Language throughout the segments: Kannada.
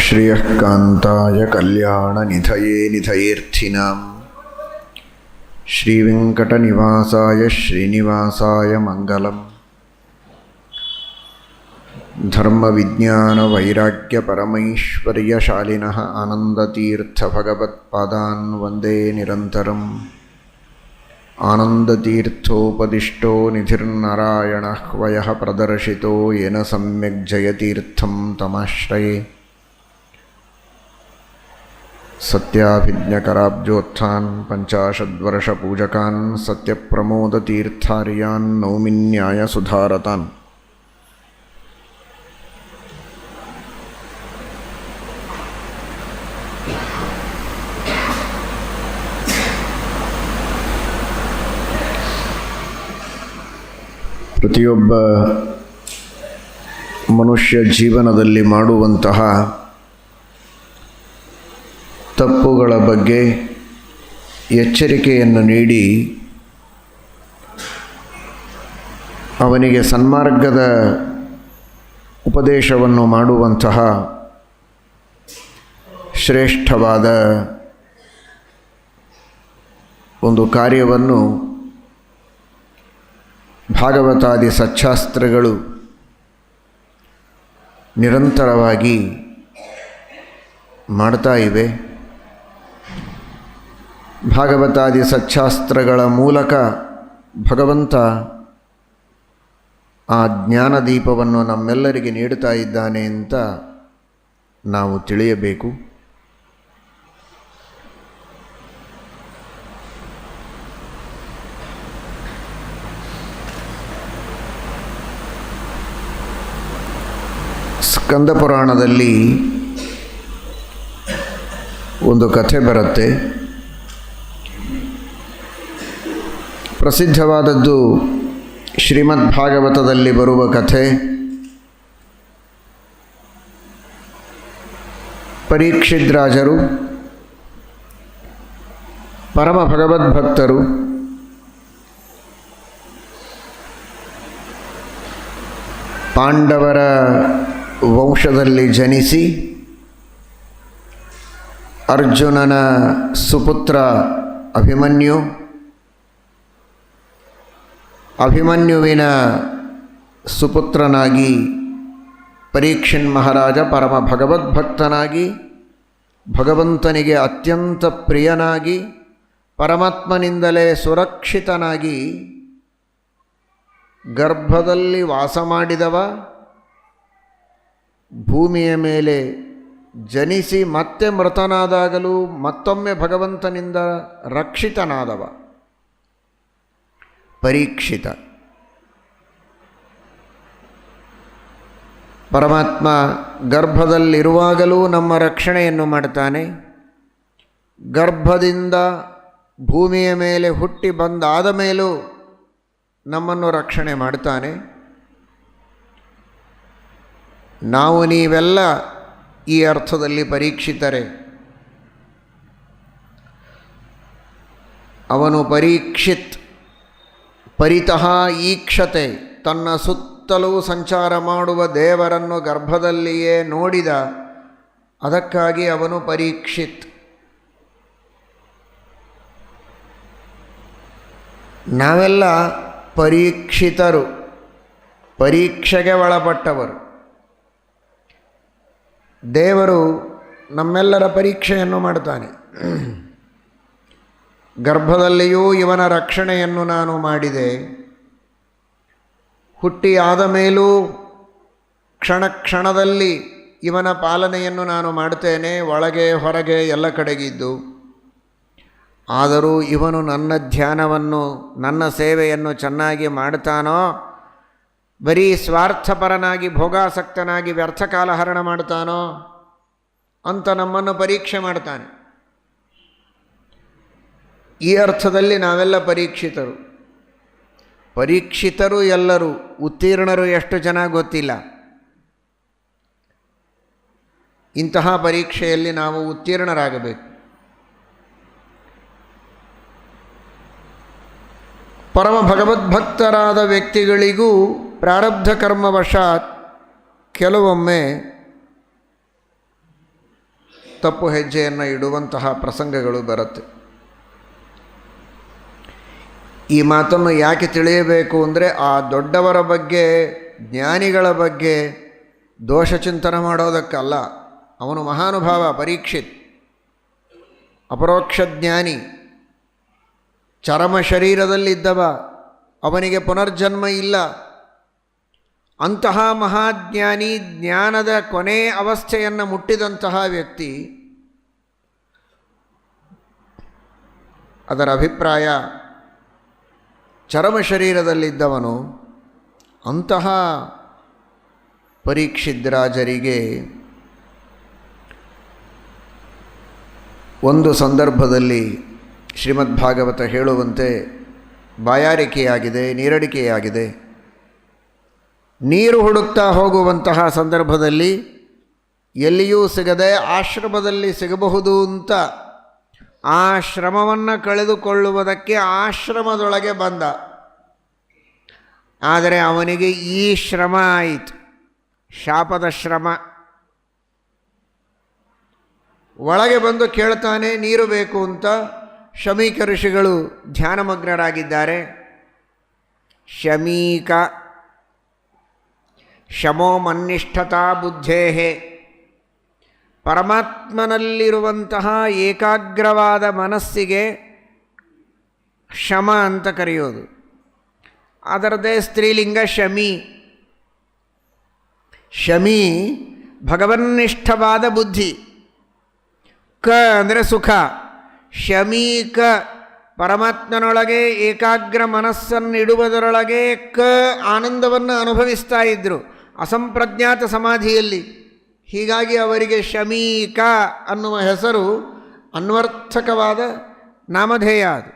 ಶ್ರಿಯಃ ಕಾಂತಾಯ ಕಲ್ಯಾಣನಿಧಯೇ ನಿಧಯೇರ್ಥಿನಾಂ ಶ್ರೀವೆಂಕಟನಿವಾಸಾಯ ಶ್ರೀನಿವಾಸಾಯ ಮಂಗಲಂ. ಧರ್ಮವಿಜ್ಞಾನವೈರಾಗ್ಯಪರಮೈಶ್ವರ್ಯಶಾಲಿನಃ ಆನಂದತೀರ್ಥಭಗವತ್ಪಾದಾನ್ ವಂದೇ ನಿರಂತರಂ. ಆನಂದತೀರ್ಥೋಪದಿಷ್ಟೋ ನಿಧಿರ್ನಾರಾಯಣಃ ವಯಃ ಪ್ರದರ್ಶಿತೋ ಯೇನ ಸಮ್ಯಕ್ ಜಯತೀರ್ಥಂ ತಮಾಶ್ರಯೇ. ಸತ್ಯಾಭಿಜ್ಞಕರಾಬ್ಜೋತ್ಥಾನ್ ಪಂಚಾಶದ್ವರ್ಷಪೂಜಕಾನ್ ಸತ್ಯಪ್ರಮೋದತೀರ್ಥಾರ್ಯಾನ್ ನೌಮಿನ್ಯಾಯ ಸುಧಾರತಾನ್. ಪ್ರತಿಯೊಬ್ಬ ಮನುಷ್ಯ ಜೀವನದಲ್ಲಿ ಮಾಡುವಂತಹ ತಪ್ಪುಗಳ ಬಗ್ಗೆ ಎಚ್ಚರಿಕೆಯನ್ನು ನೀಡಿ ಅವನಿಗೆ ಸನ್ಮಾರ್ಗದ ಉಪದೇಶವನ್ನು ಮಾಡುವಂತಹ ಶ್ರೇಷ್ಠವಾದ ಒಂದು ಕಾರ್ಯವನ್ನು ಭಾಗವತಾದಿ ಸಚ್ಚಾಸ್ತ್ರಗಳು ನಿರಂತರವಾಗಿ ಮಾಡ್ತಾ ಇವೆ. ಭಾಗವತಾದಿ ಸಚ್ಚಾಸ್ತ್ರಗಳ ಮೂಲಕ ಭಗವಂತ ಆ ಜ್ಞಾನದೀಪವನ್ನು ನಮ್ಮೆಲ್ಲರಿಗೆ ನೀಡುತ್ತಾ ಇದ್ದಾನೆ ಅಂತ ನಾವು ತಿಳಿಯಬೇಕು. ಸ್ಕಂದ ಪುರಾಣದಲ್ಲಿ ಒಂದು ಕಥೆ ಬರುತ್ತೆ. ಪ್ರಸಿದ್ಧವಾದದ್ದು ಶ್ರೀಮದ್ ಭಾಗವತದಲ್ಲಿ ಬರುವ ಕಥೆ. ಪರೀಕ್ಷಿತ್ ರಾಜರು ಪರಮ ಭಗವದ್ಭಕ್ತರು. ಪಾಂಡವರ ವಂಶದಲ್ಲಿ ಜನಿಸಿ ಅರ್ಜುನನ ಸುಪುತ್ರ ಅಭಿಮನ್ಯುವಿನ ಸುಪುತ್ರನಾಗಿ ಪರೀಕ್ಷಿನ್ ಮಹಾರಾಜ ಪರಮ ಭಗವದ್ಭಕ್ತನಾಗಿ ಭಗವಂತನಿಗೆ ಅತ್ಯಂತ ಪ್ರಿಯನಾಗಿ ಪರಮಾತ್ಮನಿಂದಲೇ ಸುರಕ್ಷಿತನಾಗಿ ಗರ್ಭದಲ್ಲಿ ವಾಸ ಮಾಡಿದವ, ಭೂಮಿಯ ಮೇಲೆ ಜನಿಸಿ ಮತ್ತೆ ಮೃತನಾದಾಗಲೂ ಮತ್ತೊಮ್ಮೆ ಭಗವಂತನಿಂದ ರಕ್ಷಿತನಾದವ ಪರೀಕ್ಷಿತ. ಪರಮಾತ್ಮ ಗರ್ಭದಲ್ಲಿರುವಾಗಲೂ ನಮ್ಮ ರಕ್ಷಣೆಯನ್ನು ಮಾಡ್ತಾನೆ. ಗರ್ಭದಿಂದ ಭೂಮಿಯ ಮೇಲೆ ಹುಟ್ಟಿ ಬಂದಾದ ಮೇಲೂ ನಮ್ಮನ್ನು ರಕ್ಷಣೆ ಮಾಡ್ತಾನೆ. ನಾವು ನೀವೆಲ್ಲ ಈ ಅರ್ಥದಲ್ಲಿ ಪರೀಕ್ಷಿತರೆ. ಅವನು ಪರೀಕ್ಷಿತ್ ಪರಿತಃ ಈಕ್ಷತೆ, ತನ್ನ ಸುತ್ತಲೂ ಸಂಚಾರ ಮಾಡುವ ದೇವರನ್ನು ಗರ್ಭದಲ್ಲಿಯೇ ನೋಡಿದ, ಅದಕ್ಕಾಗಿ ಅವನು ಪರೀಕ್ಷಿತ್. ನಾವೆಲ್ಲ ಪರೀಕ್ಷಿತರು, ಪರೀಕ್ಷೆಗೆ ಒಳಪಟ್ಟವರು. ದೇವರು ನಮ್ಮೆಲ್ಲರ ಪರೀಕ್ಷೆಯನ್ನು ಮಾಡ್ತಾನೆ. ಗರ್ಭದಲ್ಲಿಯೂ ಇವನ ರಕ್ಷಣೆಯನ್ನು ನಾನು ಮಾಡಿದೆ, ಹುಟ್ಟಿ ಆದ ಮೇಲೂ ಕ್ಷಣ ಕ್ಷಣದಲ್ಲಿ ಇವನ ಪಾಲನೆಯನ್ನು ನಾನು ಮಾಡ್ತೇನೆ, ಒಳಗೆ ಹೊರಗೆ ಎಲ್ಲ ಕಡೆಗಿದ್ದು. ಆದರೂ ಇವನು ನನ್ನ ಧ್ಯಾನವನ್ನು, ನನ್ನ ಸೇವೆಯನ್ನು ಚೆನ್ನಾಗಿ ಮಾಡ್ತಾನೋ, ಬರೀ ಸ್ವಾರ್ಥಪರನಾಗಿ ಭೋಗಾಸಕ್ತನಾಗಿ ವ್ಯರ್ಥ ಕಾಲಹರಣ ಮಾಡ್ತಾನೋ ಅಂತ ನಮ್ಮನ್ನು ಪರೀಕ್ಷೆ ಮಾಡ್ತಾನೆ. ಈ ಅರ್ಥದಲ್ಲಿ ನಾವೆಲ್ಲ ಪರೀಕ್ಷಿತರು. ಪರೀಕ್ಷಿತರು ಎಲ್ಲರೂ, ಉತ್ತೀರ್ಣರು ಎಷ್ಟು ಜನ ಗೊತ್ತಿಲ್ಲ. ಇಂತಹ ಪರೀಕ್ಷೆಯಲ್ಲಿ ನಾವು ಉತ್ತೀರ್ಣರಾಗಬೇಕು. ಪರಮ ಭಗವದ್ಭಕ್ತರಾದ ವ್ಯಕ್ತಿಗಳಿಗೂ ಪ್ರಾರಬ್ಧ ಕರ್ಮವಶಾತ್ ಕೆಲವೊಮ್ಮೆ ತಪ್ಪು ಹೆಜ್ಜೆಯನ್ನು ಇಡುವಂತಹ ಪ್ರಸಂಗಗಳು ಬರುತ್ತೆ. ಈ ಮಾತನ್ನು ಯಾಕೆ ತಿಳಿಯಬೇಕು ಅಂದರೆ ಆ ದೊಡ್ಡವರ ಬಗ್ಗೆ, ಜ್ಞಾನಿಗಳ ಬಗ್ಗೆ ದೋಷ ಚಿಂತನೆ ಮಾಡೋದಕ್ಕಲ್ಲ. ಅವನು ಮಹಾನುಭಾವ ಪರೀಕ್ಷಿತ್, ಅಪರೋಕ್ಷ ಜ್ಞಾನಿ, ಚರಮ ಶರೀರದಲ್ಲಿದ್ದವ, ಅವನಿಗೆ ಪುನರ್ಜನ್ಮ ಇಲ್ಲ. ಅಂತಹ ಮಹಾಜ್ಞಾನಿ, ಜ್ಞಾನದ ಕೊನೆ ಅವಸ್ಥೆಯನ್ನು ಮುಟ್ಟಿದಂತಹ ವ್ಯಕ್ತಿ, ಅದರ ಅಭಿಪ್ರಾಯ ಚರಮ ಶರೀರದಲ್ಲಿದ್ದವನು ಅಂತಹ ಪರೀಕ್ಷಿದ್ರಾಜರಿಗೆ ಒಂದು ಸಂದರ್ಭದಲ್ಲಿ ಶ್ರೀಮದ್ಭಾಗವತ ಹೇಳುವಂತೆ ಬಾಯಾರಿಕೆಯಾಗಿದೆ, ನೀರಡಿಕೆಯಾಗಿದೆ. ನೀರು ಹುಡುಕ್ತಾ ಹೋಗುವಂತಹ ಸಂದರ್ಭದಲ್ಲಿ ಎಲ್ಲಿಯೂ ಸಿಗದೆ ಆಶ್ರಮದಲ್ಲಿ ಸಿಗಬಹುದು ಅಂತ ಆ ಶ್ರಮವನ್ನು ಕಳೆದುಕೊಳ್ಳುವುದಕ್ಕೆ ಆಶ್ರಮದೊಳಗೆ ಬಂದ. ಆದರೆ ಅವನಿಗೆ ಈ ಶ್ರಮ ಆಯಿತು, ಶಾಪದ ಶ್ರಮ. ಒಳಗೆ ಬಂದು ಕೇಳ್ತಾನೆ ನೀರು ಬೇಕು ಅಂತ. ಶಮೀಕ ಋಷಿಗಳು ಧ್ಯಾನಮಗ್ನರಾಗಿದ್ದಾರೆ. ಶಮೀಕ ಶಮೋ ಮನ್ನಿಷ್ಠತಾ ಬುದ್ಧೇಹೆ, ಪರಮಾತ್ಮನಲ್ಲಿರುವಂತಹ ಏಕಾಗ್ರವಾದ ಮನಸ್ಸಿಗೆ ಶಮ ಅಂತ ಕರೆಯೋದು. ಅದರದೇ ಸ್ತ್ರೀಲಿಂಗ ಶಮಿ. ಶಮಿ ಭಗವನ್ನಿಷ್ಠವಾದ ಬುದ್ಧಿ. ಕ ಅಂದರೆ ಸುಖ. ಶಮೀಕ ಪರಮಾತ್ಮನೊಳಗೆ ಏಕಾಗ್ರ ಮನಸ್ಸನ್ನಿಡುವುದರೊಳಗೆ ಆನಂದವನ್ನು ಅನುಭವಿಸ್ತಾ ಇದ್ದರು ಅಸಂಪ್ರಜ್ಞಾತ ಸಮಾಧಿಯಲ್ಲಿ. ಹೀಗಾಗಿ ಅವರಿಗೆ ಶಮೀಕ ಅನ್ನುವ ಹೆಸರು ಅನ್ವರ್ಥಕವಾದ ನಾಮಧೇಯ. ಅದು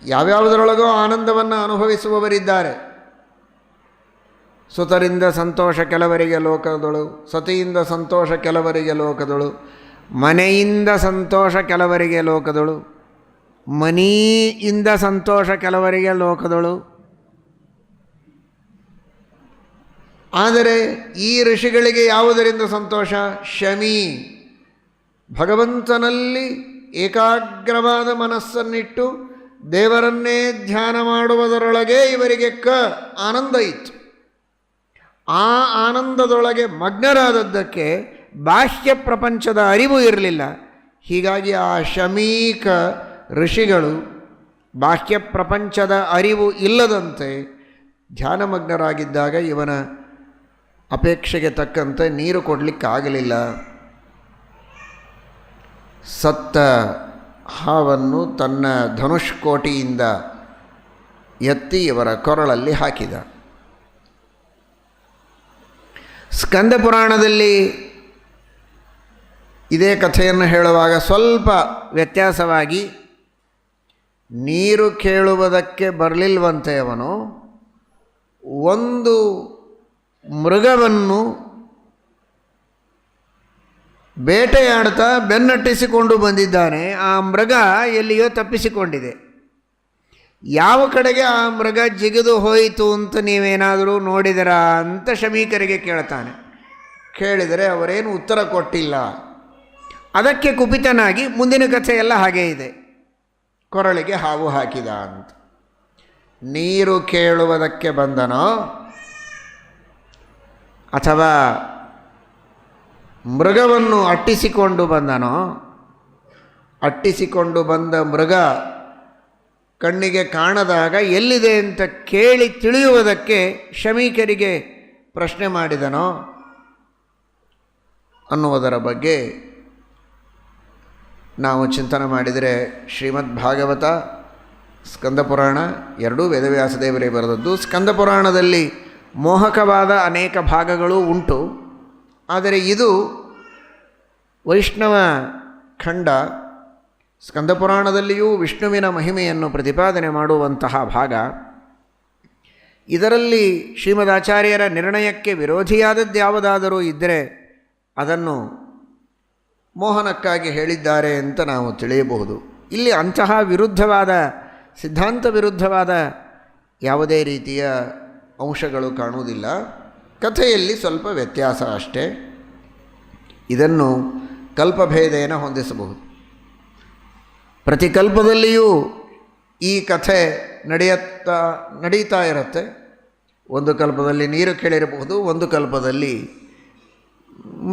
ಯಾವ್ಯಾವುದರೊಳಗೋ ಆನಂದವನ್ನು ಅನುಭವಿಸುವವರಿದ್ದಾರೆ. ಸುತರಿಂದ ಸಂತೋಷ ಕೆಲವರಿಗೆ ಲೋಕದಳು, ಸತಿಯಿಂದ ಸಂತೋಷ ಕೆಲವರಿಗೆ ಲೋಕದಳು, ಮನೆಯಿಂದ ಸಂತೋಷ ಕೆಲವರಿಗೆ ಲೋಕದಳು, ಮನಿಯಿಂದ ಸಂತೋಷ ಕೆಲವರಿಗೆ ಲೋಕದಳು. ಆದರೆ ಈ ಋಷಿಗಳಿಗೆ ಯಾವುದರಿಂದ ಸಂತೋಷ? ಶಮಿ, ಭಗವಂತನಲ್ಲಿ ಏಕಾಗ್ರವಾದ ಮನಸ್ಸನ್ನಿಟ್ಟು ದೇವರನ್ನೇ ಧ್ಯಾನ ಮಾಡುವುದರೊಳಗೆ ಇವರಿಗೆ ಆನಂದ ಇತ್ತು. ಆ ಆನಂದದೊಳಗೆ ಮಗ್ನರಾದದ್ದಕ್ಕೆ ಬಾಹ್ಯ ಪ್ರಪಂಚದ ಅರಿವು ಇರಲಿಲ್ಲ. ಹೀಗಾಗಿ ಆ ಶಮೀಕ ಋಷಿಗಳು ಬಾಹ್ಯ ಪ್ರಪಂಚದ ಅರಿವು ಇಲ್ಲದಂತೆ ಧ್ಯಾನಮಗ್ನರಾಗಿದ್ದಾಗ ಇವನ ಅಪೇಕ್ಷೆಗೆ ತಕ್ಕಂತೆ ನೀರು ಕೊಡಲಿಕ್ಕಾಗಲಿಲ್ಲ. ಸತ್ತ ಹಾವನ್ನು ತನ್ನ ಧನುಷ್ಕೋಟಿಯಿಂದ ಎತ್ತಿ ಇವರ ಕೊರಳಲ್ಲಿ ಹಾಕಿದ. ಸ್ಕಂದ ಪುರಾಣದಲ್ಲಿ ಇದೇ ಕಥೆಯನ್ನು ಹೇಳುವಾಗ ಸ್ವಲ್ಪ ವ್ಯತ್ಯಾಸವಾಗಿ, ನೀರು ಕೇಳುವುದಕ್ಕೆ ಬರಲಿಲ್ವಂತೆ ಅವನು, ಒಂದು ಮೃಗವನ್ನು ಬೇಟೆಯಾಡ್ತಾ ಬೆನ್ನಟ್ಟಿಸಿಕೊಂಡು ಬಂದಿದ್ದಾನೆ. ಆ ಮೃಗ ಎಲ್ಲಿಯೋ ತಪ್ಪಿಸಿಕೊಂಡಿದೆ. ಯಾವ ಕಡೆಗೆ ಆ ಮೃಗ ಜಿಗಿದು ಹೋಯಿತು ಅಂತ ನೀವೇನಾದರೂ ನೋಡಿದರಾ ಅಂತ ಶಮೀಕರಿಗೆ ಕೇಳ್ತಾನೆ. ಕೇಳಿದರೆ ಅವರೇನು ಉತ್ತರ ಕೊಟ್ಟಿಲ್ಲ. ಅದಕ್ಕೆ ಕುಪಿತನಾಗಿ ಮುಂದಿನ ಕಥೆಯೆಲ್ಲ ಹಾಗೇ ಇದೆ. ಕೊರಳಿಗೆ ಹಾವು ಹಾಕಿದ ಅಂತ. ನೀರು ಕೇಳುವುದಕ್ಕೆ ಬಂದನೋ ಅಥವಾ ಮೃಗವನ್ನು ಅಟ್ಟಿಸಿಕೊಂಡು ಬಂದನೋ? ಅಟ್ಟಿಸಿಕೊಂಡು ಬಂದ ಮೃಗ ಕಣ್ಣಿಗೆ ಕಾಣದಾಗ ಎಲ್ಲಿದೆ ಅಂತ ಕೇಳಿ ತಿಳಿಯುವುದಕ್ಕೆ ಶಮೀಕರಿಗೆ ಪ್ರಶ್ನೆ ಮಾಡಿದನೋ ಅನ್ನುವುದರ ಬಗ್ಗೆ ನಾವು ಚಿಂತನೆ ಮಾಡಿದರೆ ಶ್ರೀಮದ್ ಭಾಗವತ, ಸ್ಕಂದಪುರಾಣ ಎರಡೂ ವೇದವ್ಯಾಸದೇವರೇ ಬರೆದದ್ದು. ಸ್ಕಂದಪುರಾಣದಲ್ಲಿ ಮೋಹಕವಾದ ಅನೇಕ ಭಾಗಗಳು ಉಂಟು. ಆದರೆ ಇದು ವೈಷ್ಣವ ಖಂಡ. ಸ್ಕಂದಪುರಾಣದಲ್ಲಿಯೂ ವಿಷ್ಣುವಿನ ಮಹಿಮೆಯನ್ನು ಪ್ರತಿಪಾದನೆ ಮಾಡುವಂತಹ ಭಾಗ. ಇದರಲ್ಲಿ ಶ್ರೀಮದಾಚಾರ್ಯರ ನಿರ್ಣಯಕ್ಕೆ ವಿರೋಧಿಯಾದದ್ದು ಯಾವುದಾದರೂ ಇದ್ದರೆ ಅದನ್ನು ಮೋಹನಕ್ಕಾಗಿ ಹೇಳಿದ್ದಾರೆ ಅಂತ ನಾವು ತಿಳಿಯಬಹುದು. ಇಲ್ಲಿ ಅಂತಹ ವಿರುದ್ಧವಾದ, ಸಿದ್ಧಾಂತ ವಿರುದ್ಧವಾದ ಯಾವುದೇ ರೀತಿಯ ಅಂಶಗಳು ಕಾಣುವುದಿಲ್ಲ. ಕಥೆಯಲ್ಲಿ ಸ್ವಲ್ಪ ವ್ಯತ್ಯಾಸ ಅಷ್ಟೇ. ಇದನ್ನು ಕಲ್ಪಭೇದೇನ ಹೊಂದಿಸಬಹುದು. ಪ್ರತಿ ಕಲ್ಪದಲ್ಲಿಯೂ ಈ ಕಥೆ ನಡೀತಾ ಇರುತ್ತೆ. ಒಂದು ಕಲ್ಪದಲ್ಲಿ ನೀರು ಕೇಳಿರಬಹುದು, ಒಂದು ಕಲ್ಪದಲ್ಲಿ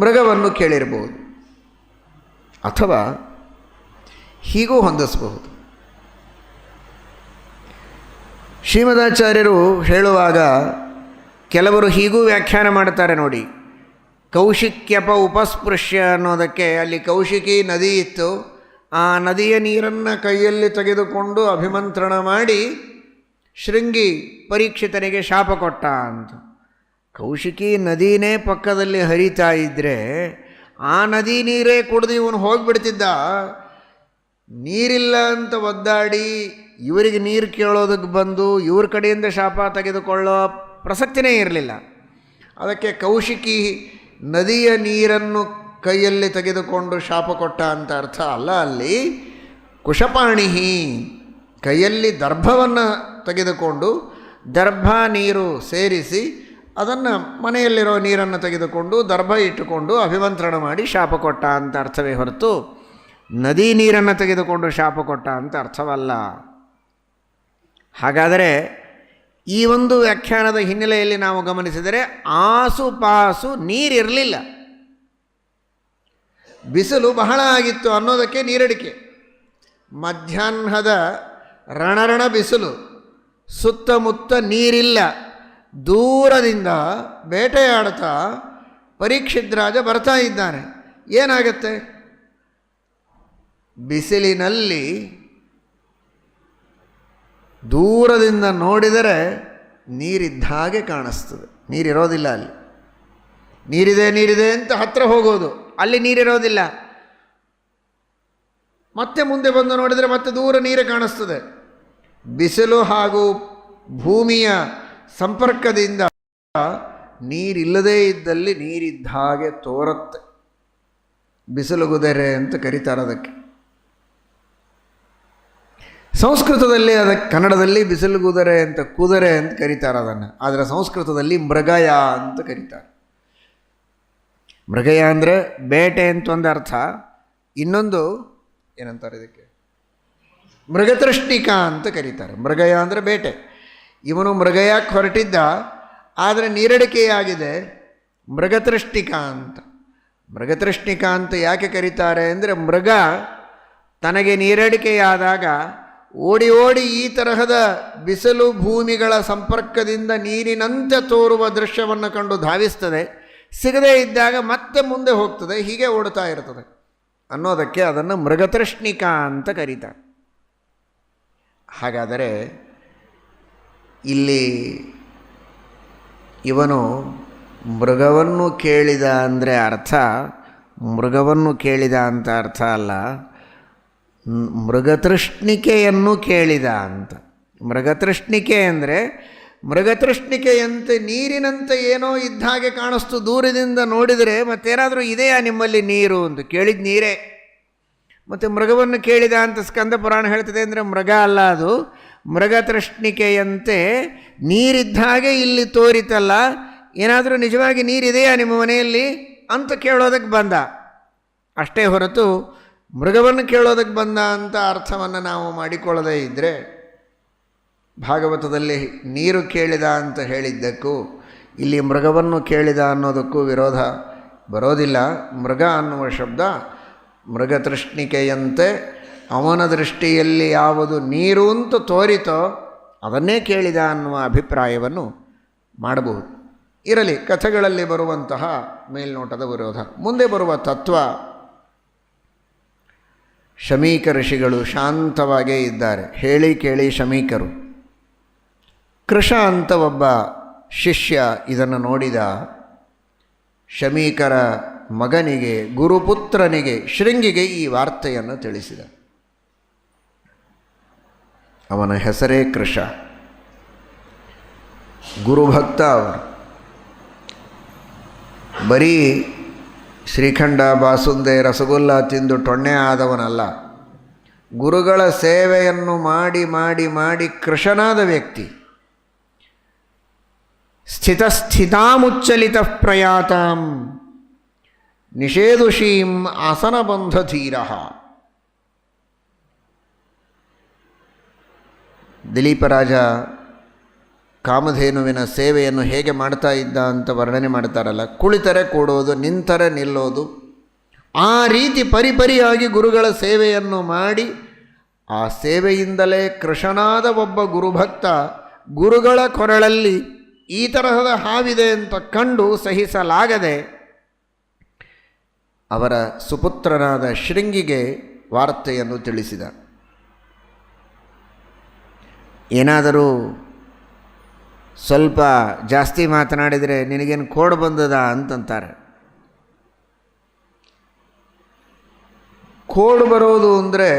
ಮೃಗವನ್ನು ಕೇಳಿರಬಹುದು, ಅಥವಾ ಹೀಗೂ ಹೊಂದಿಸಬಹುದು. ಶ್ರೀಮದಾಚಾರ್ಯರು ಹೇಳುವಾಗ ಕೆಲವರು ಹೀಗೂ ವ್ಯಾಖ್ಯಾನ ಮಾಡ್ತಾರೆ ನೋಡಿ. ಕೌಶಿಕ್ಯಪ ಉಪಸ್ಪೃಶ್ಯ ಅನ್ನೋದಕ್ಕೆ ಅಲ್ಲಿ ಕೌಶಿಕಿ ನದಿ ಇತ್ತು, ಆ ನದಿಯ ನೀರನ್ನು ಕೈಯಲ್ಲಿ ತೆಗೆದುಕೊಂಡು ಅಭಿಮಂತ್ರಣ ಮಾಡಿ ಶೃಂಗಿ ಪರೀಕ್ಷಿತನಿಗೆ ಶಾಪ ಕೊಟ್ಟ ಅಂತ. ಕೌಶಿಕಿ ನದಿನೇ ಪಕ್ಕದಲ್ಲಿ ಹರಿತಾ ಇದ್ದರೆ ಆ ನದಿ ನೀರೇ ಕುಡಿದು ಇವನು ಹೋಗಿಬಿಡ್ತಿದ್ದ. ನೀರಿಲ್ಲ ಅಂತ ಒದ್ದಾಡಿ ಇವರಿಗೆ ನೀರು ಕೇಳೋದಕ್ಕೆ ಬಂದು ಇವ್ರ ಕಡೆಯಿಂದ ಶಾಪ ತೆಗೆದುಕೊಳ್ಳೋ ಪ್ರಸಕ್ತಿನೇ ಇರಲಿಲ್ಲ. ಅದಕ್ಕೆ ಕೌಶಿಕಿ ನದಿಯ ನೀರನ್ನು ಕೈಯಲ್ಲಿ ತೆಗೆದುಕೊಂಡು ಶಾಪ ಕೊಟ್ಟ ಅಂತ ಅರ್ಥ ಅಲ್ಲ. ಅಲ್ಲಿ ಕುಶಪಾಣಿಹಿ ಕೈಯಲ್ಲಿ ದರ್ಭವನ್ನು ತೆಗೆದುಕೊಂಡು ದರ್ಭ ನೀರು ಸೇರಿಸಿ ಅದನ್ನು ಮನೆಯಲ್ಲಿರೋ ನೀರನ್ನು ತೆಗೆದುಕೊಂಡು ದರ್ಭ ಇಟ್ಟುಕೊಂಡು ಅಭಿಮಂತ್ರಣ ಮಾಡಿ ಶಾಪ ಕೊಟ್ಟ ಅಂತ ಅರ್ಥವೇ ಹೊರತು ನದಿ ನೀರನ್ನು ತೆಗೆದುಕೊಂಡು ಶಾಪ ಕೊಟ್ಟ ಅಂತ ಅರ್ಥವಲ್ಲ. ಹಾಗಾದರೆ ಈ ಒಂದು ವ್ಯಾಖ್ಯಾನದ ಹಿನ್ನೆಲೆಯಲ್ಲಿ ನಾವು ಗಮನಿಸಿದರೆ ಆಸುಪಾಸು ನೀರಿರಲಿಲ್ಲ, ಬಿಸಿಲು ಬಹಳ ಆಗಿತ್ತು ಅನ್ನೋದಕ್ಕೆ ನೀರಡಿಕೆ. ಮಧ್ಯಾಹ್ನದ ರಣರಣ ಬಿಸಿಲು, ಸುತ್ತಮುತ್ತ ನೀರಿಲ್ಲ, ದೂರದಿಂದ ಬೇಟೆಯಾಡ್ತಾ ಪರೀಕ್ಷಿತ್ ರಾಜ ಬರ್ತಾ ಇದ್ದಾನೆ. ಏನಾಗತ್ತೆ? ಬಿಸಿಲಿನಲ್ಲಿ ದೂರದಿಂದ ನೋಡಿದರೆ ನೀರಿದ್ದ ಹಾಗೆ ಕಾಣಿಸ್ತದೆ, ನೀರಿರೋದಿಲ್ಲ. ಅಲ್ಲಿ ನೀರಿದೆ ಅಂತ ಹತ್ತಿರ ಹೋಗೋದು, ಅಲ್ಲಿ ನೀರಿರೋದಿಲ್ಲ. ಮತ್ತೆ ಮುಂದೆ ಬಂದು ನೋಡಿದರೆ ಮತ್ತೆ ದೂರ ನೀರು ಕಾಣಿಸ್ತದೆ. ಬಿಸಿಲು ಹಾಗೂ ಭೂಮಿಯ ಸಂಪರ್ಕದಿಂದ ನೀರಿಲ್ಲದೇ ಇದ್ದಲ್ಲಿ ನೀರಿದ್ದ ಹಾಗೆ ತೋರುತ್ತೆ. ಬಿಸಿಲುಗುದರೆ ಅಂತ ಕರೀತಾರೆ ಅದಕ್ಕೆ. ಸಂಸ್ಕೃತದಲ್ಲಿ ಅದಕ್ಕೆ, ಕನ್ನಡದಲ್ಲಿ ಬಿಸಿಲುಗುದರೆ ಅಂತ ಕುದರೆ ಅಂತ ಕರೀತಾರೆ ಅದನ್ನು. ಆದರೆ ಸಂಸ್ಕೃತದಲ್ಲಿ ಮೃಗಯ ಅಂತ ಕರೀತಾರೆ. ಮೃಗಯ ಅಂದರೆ ಬೇಟೆ ಅಂತ ಒಂದು ಅರ್ಥ, ಇನ್ನೊಂದು ಏನಂತಾರೆ ಇದಕ್ಕೆ, ಮೃಗತೃಷ್ಣಿಕ ಅಂತ ಕರೀತಾರೆ. ಮೃಗಯ ಅಂದರೆ ಬೇಟೆ. ಇವನು ಮೃಗಯಕ್ಕೆ ಹೊರಟಿದ್ದ, ಆದರೆ ನೀರಡಿಕೆಯಾಗಿದೆ, ಮೃಗತೃಷ್ಣಿಕ ಅಂತ. ಮೃಗತೃಷ್ಣಿಕ ಅಂತ ಯಾಕೆ ಕರೀತಾರೆ ಅಂದರೆ, ಮೃಗ ತನಗೆ ನೀರಡಿಕೆಯಾದಾಗ ಓಡಿ ಓಡಿ ಈ ತರಹದ ಬಿಸಿಲು ಭೂಮಿಗಳ ಸಂಪರ್ಕದಿಂದ ನೀರಿನಂತೆ ತೋರುವ ದೃಶ್ಯವನ್ನು ಕಂಡು ಧಾವಿಸ್ತದೆ, ಸಿಗದೇ ಇದ್ದಾಗ ಮತ್ತೆ ಮುಂದೆ ಹೋಗ್ತದೆ, ಹೀಗೆ ಓಡ್ತಾ ಇರ್ತದೆ ಅನ್ನೋದಕ್ಕೆ ಅದನ್ನು ಮೃಗತೃಷ್ಣಿಕ ಅಂತ ಕರೀತಾರೆ. ಹಾಗಾದರೆ ಇಲ್ಲಿ ಇವನು ಮೃಗವನ್ನು ಕೇಳಿದ ಅಂದರೆ ಅರ್ಥ ಮೃಗವನ್ನು ಕೇಳಿದ ಅಂತ ಅರ್ಥ ಅಲ್ಲ, ಮೃಗತೃಷ್ಣಿಕೆಯನ್ನು ಕೇಳಿದ ಅಂತ. ಮೃಗತೃಷ್ಣಿಕೆ ಅಂದರೆ ಮೃಗತೃಷ್ಣಿಕೆಯಂತೆ ನೀರಿನಂತೆ ಏನೋ ಇದ್ದ ಹಾಗೆ ಕಾಣಿಸ್ತು ದೂರದಿಂದ ನೋಡಿದರೆ. ಮತ್ತೇನಾದರೂ ಇದೆಯಾ ನಿಮ್ಮಲ್ಲಿ ನೀರು ಅಂತ ಕೇಳಿದ ನೀರೇ. ಮತ್ತು ಮೃಗವನ್ನು ಕೇಳಿದ ಅಂತ ಸ್ಕಂದ ಪುರಾಣ ಹೇಳ್ತದೆ ಅಂದರೆ ಮೃಗ ಅಲ್ಲ, ಅದು ಮೃಗತೃಷ್ಣಿಕೆಯಂತೆ ನೀರಿದ್ದ ಹಾಗೆ ಇಲ್ಲಿ ತೋರಿತಲ್ಲ, ಏನಾದರೂ ನಿಜವಾಗಿ ನೀರಿದೆಯಾ ನಿಮ್ಮ ಮನೆಯಲ್ಲಿ ಅಂತ ಕೇಳೋದಕ್ಕೆ ಬಂದ ಅಷ್ಟೇ ಹೊರತು ಮೃಗವನ್ನು ಕೇಳೋದಕ್ಕೆ ಬಂದ ಅಂತ ಅರ್ಥವನ್ನು ನಾವು ಮಾಡಿಕೊಳ್ಳದೇ ಇದ್ದರೆ, ಭಾಗವತದಲ್ಲಿ ನೀರು ಕೇಳಿದ ಅಂತ ಹೇಳಿದ್ದಕ್ಕೂ ಇಲ್ಲಿ ಮೃಗವನ್ನು ಕೇಳಿದ ಅನ್ನೋದಕ್ಕೂ ವಿರೋಧ ಬರೋದಿಲ್ಲ. ಮೃಗ ಅನ್ನುವ ಶಬ್ದ ಮೃಗತೃಷ್ಣಿಕೆಯಂತೆ ಅವನ ದೃಷ್ಟಿಯಲ್ಲಿ ಯಾವುದು ನೀರು ಅಂತ ತೋರಿತೋ ಅದನ್ನೇ ಕೇಳಿದ ಅನ್ನುವ ಅಭಿಪ್ರಾಯವನ್ನು ಮಾಡಬಹುದು. ಇರಲಿ, ಕಥೆಗಳಲ್ಲಿ ಬರುವಂತಹ ಮೇಲ್ನೋಟದ ವಿರೋಧ. ಮುಂದೆ ಬರುವ ತತ್ವ, ಶಮೀಕ ಋಷಿಗಳು ಶಾಂತವಾಗೇ ಇದ್ದಾರೆ, ಹೇಳಿ ಕೇಳಿ ಶಮೀಕರು. ಕೃಷ ಅಂತ ಒಬ್ಬ ಶಿಷ್ಯ ಇದನ್ನು ನೋಡಿದ. ಶಮೀಕರ ಮಗನಿಗೆ, ಗುರುಪುತ್ರನಿಗೆ, ಶೃಂಗಿಗೆ ಈ ವಾರ್ತೆಯನ್ನು ತಿಳಿಸಿದ. ಅವನ ಹೆಸರೇ ಕೃಷ, ಗುರುಭಕ್ತ ಅವರು. ಬರೀ ಶ್ರೀಖಂಡ, ಬಾಸುಂದೆ, ರಸಗುಲ್ಲ ತಿಂದು ಟೊಣ್ಣೆ ಆದವನಲ್ಲ, ಗುರುಗಳ ಸೇವೆಯನ್ನು ಮಾಡಿ ಮಾಡಿ ಮಾಡಿ ಕೃಷನಾದ ವ್ಯಕ್ತಿ. ಸ್ಥಿತಸ್ಥಿತಾಮುಚ್ಚಲಿತ ಪ್ರಯಾತಾಂ ನಿಷೇಧುಷೀಂ ಆಸನಬಂಧಧೀರ. ದಿಲೀಪ ರಾಜ ಕಾಮಧೇನುವಿನ ಸೇವೆಯನ್ನು ಹೇಗೆ ಮಾಡ್ತಾ ಇದ್ದ ಅಂತ ವರ್ಣನೆ ಮಾಡ್ತಾರಲ್ಲ, ಕುಳಿತರೆ ಕೂಡೋದು, ನಿಂತರೆ ನಿಲ್ಲೋದು, ಆ ರೀತಿ ಪರಿಪರಿಯಾಗಿ ಗುರುಗಳ ಸೇವೆಯನ್ನು ಮಾಡಿ ಆ ಸೇವೆಯಿಂದಲೇ ಕೃಶನಾದ ಒಬ್ಬ ಗುರುಭಕ್ತ ಗುರುಗಳ ಕೊರಳಲ್ಲಿ ಈ ತರಹದ ಹಾವಿದೆ ಅಂತ ಕಂಡು ಸಹಿಸಲಾಗದೆ ಅವರ ಸುಪುತ್ರನಾದ ಶೃಂಗಿಗೆ ವಾರ್ತೆಯನ್ನು ತಿಳಿಸಿದ. ಏನಾದರೂ ಸ್ವಲ್ಪ ಜಾಸ್ತಿ ಮಾತನಾಡಿದರೆ ನಿನಗೇನು ಕೋಡ್ ಬಂದದ ಅಂತಂತಾರೆ. ಕೋಡು ಬರೋದು ಅಂದರೆ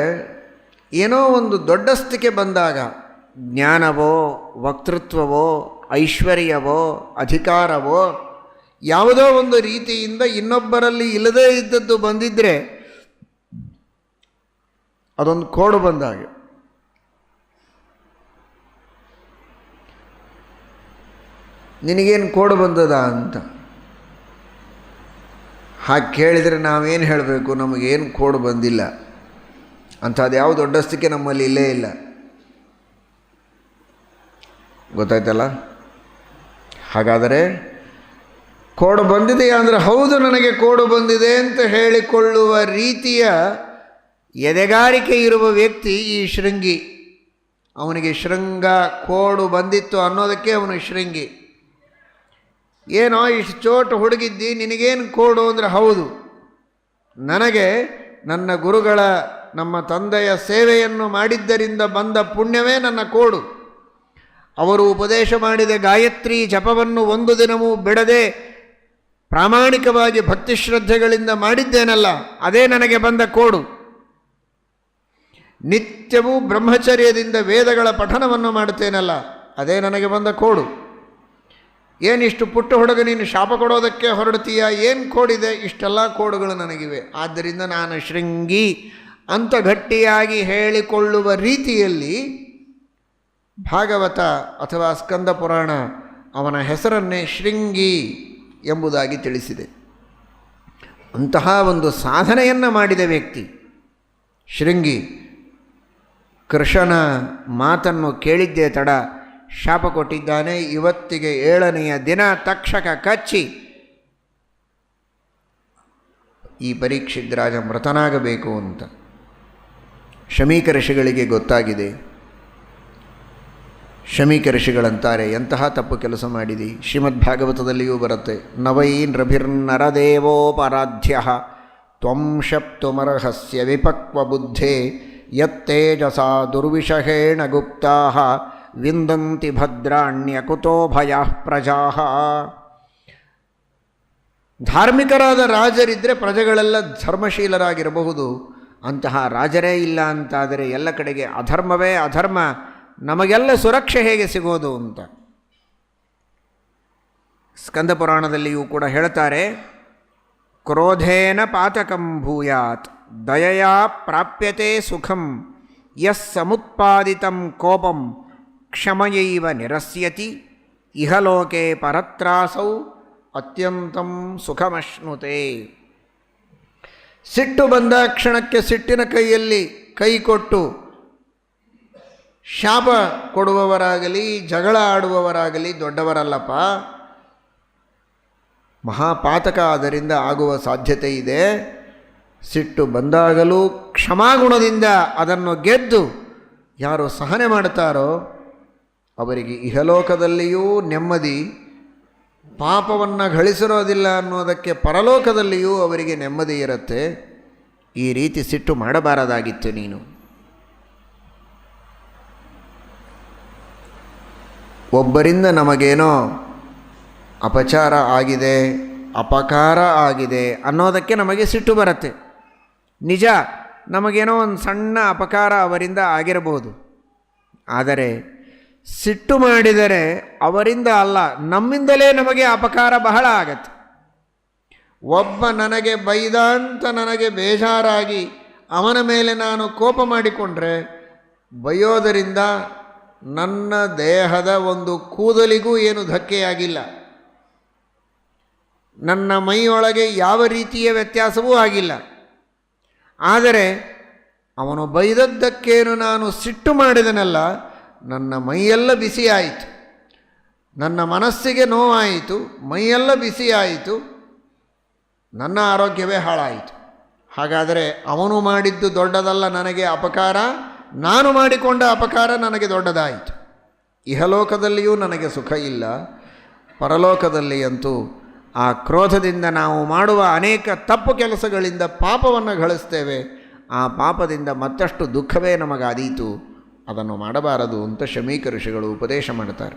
ಏನೋ ಒಂದು ದೊಡ್ಡಸ್ತಿಕೆ ಬಂದಾಗ, ಜ್ಞಾನವೋ ವಕ್ತೃತ್ವವೋ ಐಶ್ವರ್ಯವೋ ಅಧಿಕಾರವೋ ಯಾವುದೋ ಒಂದು ರೀತಿಯಿಂದ ಇನ್ನೊಬ್ಬರಲ್ಲಿ ಇಲ್ಲದೇ ಇದ್ದದ್ದು ಬಂದಿದ್ದರೆ ಅದೊಂದು ಕೋಡು ಬಂದಾಗ. ನಿನಗೇನು ಕೋಡು ಬಂದದ ಅಂತ ಹಾಗೆ ಕೇಳಿದರೆ ನಾವೇನು ಹೇಳಬೇಕು? ನಮಗೇನು ಕೋಡು ಬಂದಿಲ್ಲ, ಅಂಥದ್ದು ಯಾವ ದೊಡ್ಡಸ್ತಿಕೆ ನಮ್ಮಲ್ಲಿ ಇಲ್ಲೇ ಇಲ್ಲ. ಗೊತ್ತಾಯ್ತಲ್ಲ? ಹಾಗಾದರೆ ಕೋಡು ಬಂದಿದೆಯಾ ಅಂದರೆ ಹೌದು ನನಗೆ ಕೋಡು ಬಂದಿದೆ ಅಂತ ಹೇಳಿಕೊಳ್ಳುವ ರೀತಿಯ ಎದೆಗಾರಿಕೆ ಇರುವ ವ್ಯಕ್ತಿ ಈ ಶೃಂಗಿ. ಅವನಿಗೆ ಶೃಂಗ ಕೋಡು ಬಂದಿತ್ತು ಅನ್ನೋದಕ್ಕೆ ಅವನು ಶೃಂಗಿ. ಏನೋ ಇಷ್ಟು ಚೋಟು ಹುಡುಗಿದ್ದಿ, ನಿನಗೇನು ಕೋಡು ಅಂದರೆ ಹೌದು, ನನಗೆ ನನ್ನ ಗುರುಗಳ ನಮ್ಮ ತಂದೆಯ ಸೇವೆಯನ್ನು ಮಾಡಿದ್ದರಿಂದ ಬಂದ ಪುಣ್ಯವೇ ನನ್ನ ಕೋಡು. ಅವರು ಉಪದೇಶ ಮಾಡಿದ ಗಾಯತ್ರಿ ಜಪವನ್ನು ಒಂದು ದಿನವೂ ಬಿಡದೆ ಪ್ರಾಮಾಣಿಕವಾಗಿ ಭಕ್ತಿ ಶ್ರದ್ಧೆಗಳಿಂದ ಮಾಡಿದ್ದೇನಲ್ಲ, ಅದೇ ನನಗೆ ಬಂದ ಕೋಡು. ನಿತ್ಯವೂ ಬ್ರಹ್ಮಚರ್ಯದಿಂದ ವೇದಗಳ ಪಠನವನ್ನು ಮಾಡುತ್ತೇನಲ್ಲ, ಅದೇ ನನಗೆ ಬಂದ ಕೋಡು. ಏನಿಷ್ಟು ಪುಟ್ಟ ಹುಡುಗ ನೀನು ಶಾಪ ಕೊಡೋದಕ್ಕೆ ಹೊರಡ್ತೀಯ, ಏನು ಕೋಡಿದೆ? ಇಷ್ಟೆಲ್ಲ ಕೋಡುಗಳು ನನಗಿವೆ. ಆದ್ದರಿಂದ ನಾನು ಶೃಂಗಿ ಅಂತ ಗಟ್ಟಿಯಾಗಿ ಹೇಳಿಕೊಳ್ಳುವ ರೀತಿಯಲ್ಲಿ ಭಾಗವತ ಅಥವಾ ಸ್ಕಂದ ಪುರಾಣ ಅವನ ಹೆಸರನ್ನೇ ಶೃಂಗಿ ಎಂಬುದಾಗಿ ತಿಳಿಸಿದೆ. ಅಂತಹ ಒಂದು ಸಾಧನೆಯನ್ನು ಮಾಡಿದ ವ್ಯಕ್ತಿ ಶೃಂಗಿ. ಕೃಷ್ಣನ ಮಾತನ್ನು ಕೇಳಿದ್ದೇ ತಡ ಶಾಪ ಕೊಟ್ಟಿದ್ದಾನೆ. ಇವತ್ತಿಗೆ 7ನೆಯ ದಿನ ತಕ್ಷಕ ಕಚ್ಚಿ ಈ ಪರೀಕ್ಷಿತ್ ರಾಜ ಮೃತನಾಗಬೇಕು ಅಂತ ಶಮೀಕ ಋಷಿಗಳಿಗೆ ಗೊತ್ತಾಗಿದೆ. ಶಮೀಕ ಋಷಿಗಳಂತಾರೆ, ಎಂತಹ ತಪ್ಪು ಕೆಲಸ ಮಾಡಿದಿ. ಶ್ರೀಮದ್ ಭಾಗವತದಲ್ಲಿಯೂ ಬರುತ್ತೆ, ನವೈ ನೃಭಿರ್ನರದೇವೋಪರಾಧ್ಯ ತ್ವಂ ಶಪ್ತುಮರ್ಹಸ್ಯ ವಿಪಕ್ವ ಬುದ್ಧೇ ಯತ್ತೇಜಸಾ ದುರ್ವಿಷಹೇಣ ಗುಪ್ತಾ ವಿಂದಂತಿ ಭದ್ರಾಣ್ಯಕುತೋ ಭಯಃ ಪ್ರಜಾ. ಧಾರ್ಮಿಕರಾದ ರಾಜರಿದ್ದರೆ ಪ್ರಜೆಗಳೆಲ್ಲ ಧರ್ಮಶೀಲರಾಗಿರಬಹುದು. ಅಂತಹ ರಾಜರೇ ಇಲ್ಲ ಅಂತಾದರೆ ಎಲ್ಲ ಕಡೆಗೆ ಅಧರ್ಮವೇ ಅಧರ್ಮ, ನಮಗೆಲ್ಲ ಸುರಕ್ಷೆ ಹೇಗೆ ಸಿಗೋದು ಅಂತ ಸ್ಕಂದ ಪುರಾಣದಲ್ಲಿಯೂ ಕೂಡ ಹೇಳ್ತಾರೆ. ಕ್ರೋಧೇನ ಪಾತಕಂ ಭೂಯಾತ್ ದಯೆಯಾ ಪ್ರಾಪ್ಯತೆ ಸುಖಂ ಯಸ್ ಸಮುತ್ಪಾದಿತಂ ಕೋಪಂ ಕ್ಷಮಯೈವ ನಿರಸ್ಯತಿ ಇಹಲೋಕೆ ಪರತ್ರಾಸೌ ಅತ್ಯಂತಂ ಸುಖಮಶ್ನುತೆ. ಸಿಟ್ಟು ಬಂದ ಕ್ಷಣಕ್ಕೆ ಸಿಟ್ಟಿನ ಕೈಯಲ್ಲಿ ಕೈ ಕೊಟ್ಟು ಶಾಪ ಕೊಡುವವರಾಗಲಿ ಜಗಳ ಆಡುವವರಾಗಲಿ ದೊಡ್ಡವರಲ್ಲಪ್ಪ. ಮಹಾಪಾತಕ ಅದರಿಂದ ಆಗುವ ಸಾಧ್ಯತೆ ಇದೆ. ಸಿಟ್ಟು ಬಂದಾಗಲೂ ಕ್ಷಮಾಗುಣದಿಂದ ಅದನ್ನು ಗೆದ್ದು ಯಾರು ಸಹನೆ ಮಾಡ್ತಾರೋ ಅವರಿಗೆ ಇಹಲೋಕದಲ್ಲಿಯೂ ನೆಮ್ಮದಿ, ಪಾಪವನ್ನು ಗಳಿಸಿರೋದಿಲ್ಲ ಅನ್ನೋದಕ್ಕೆ ಪರಲೋಕದಲ್ಲಿಯೂ ಅವರಿಗೆ ನೆಮ್ಮದಿ ಇರುತ್ತೆ. ಈ ರೀತಿ ಸಿಟ್ಟು ಮಾಡಬಾರದಾಗಿತ್ತು ನೀನು. ಒಬ್ಬರಿಂದ ನಮಗೇನೋ ಅಪಚಾರ ಆಗಿದೆ, ಅಪಕಾರ ಆಗಿದೆ ಅನ್ನೋದಕ್ಕೆ ನಮಗೆ ಸಿಟ್ಟು ಬರುತ್ತೆ. ನಿಜ, ನಮಗೇನೋ ಒಂದು ಸಣ್ಣ ಅಪಕಾರ ಅವರಿಂದ ಆಗಿರಬಹುದು. ಆದರೆ ಸಿಟ್ಟು ಮಾಡಿದರೆ ಅವರಿಂದ ಅಲ್ಲ, ನಮ್ಮಿಂದಲೇ ನಮಗೆ ಅಪಕಾರ ಬಹಳ ಆಗತ್ತೆ. ಒಬ್ಬ ನನಗೆ ಬೈದ ಅಂತ ನನಗೆ ಬೇಜಾರಾಗಿ ಅವನ ಮೇಲೆ ನಾನು ಕೋಪ ಮಾಡಿಕೊಂಡ್ರೆ ಬೈಯೋದರಿಂದ ನನ್ನ ದೇಹದ ಒಂದು ಕೂದಲಿಗೂ ಏನು ಧಕ್ಕೆಯಾಗಿಲ್ಲ, ನನ್ನ ಮೈಯೊಳಗೆ ಯಾವ ರೀತಿಯ ವ್ಯತ್ಯಾಸವೂ ಆಗಿಲ್ಲ. ಆದರೆ ಅವನು ಬೈದದ್ದಕ್ಕೇನು ನಾನು ಸಿಟ್ಟು ಮಾಡಿದನಲ್ಲ, ನನ್ನ ಮೈಯೆಲ್ಲ ಬಿಸಿಯಾಯಿತು, ನನ್ನ ಮನಸ್ಸಿಗೆ ನೋವಾಯಿತು, ಮೈಯೆಲ್ಲ ಬಿಸಿಯಾಯಿತು, ನನ್ನ ಆರೋಗ್ಯವೇ ಹಾಳಾಯಿತು. ಹಾಗಾದರೆ ಅವನು ಮಾಡಿದ್ದು ದೊಡ್ಡದಲ್ಲ ನನಗೆ ಅಪಕಾರ, ನಾನು ಮಾಡಿಕೊಂಡ ಅಪಕಾರ ನನಗೆ ದೊಡ್ಡದಾಯಿತು. ಇಹಲೋಕದಲ್ಲಿಯೂ ನನಗೆ ಸುಖ ಇಲ್ಲ, ಪರಲೋಕದಲ್ಲಿ ಅಂತೂ ಆ ಕ್ರೋಧದಿಂದ ನಾವು ಮಾಡುವ ಅನೇಕ ತಪ್ಪು ಕೆಲಸಗಳಿಂದ ಪಾಪವನ್ನು ಗಳಿಸ್ತೇವೆ. ಆ ಪಾಪದಿಂದ ಮತ್ತಷ್ಟು ದುಃಖವೇ ನಮಗಾದೀತು, ಅದನ್ನು ಮಾಡಬಾರದು ಅಂತ ಶಮೀಕ ಋಷಿಗಳು ಉಪದೇಶ ಮಾಡ್ತಾರೆ.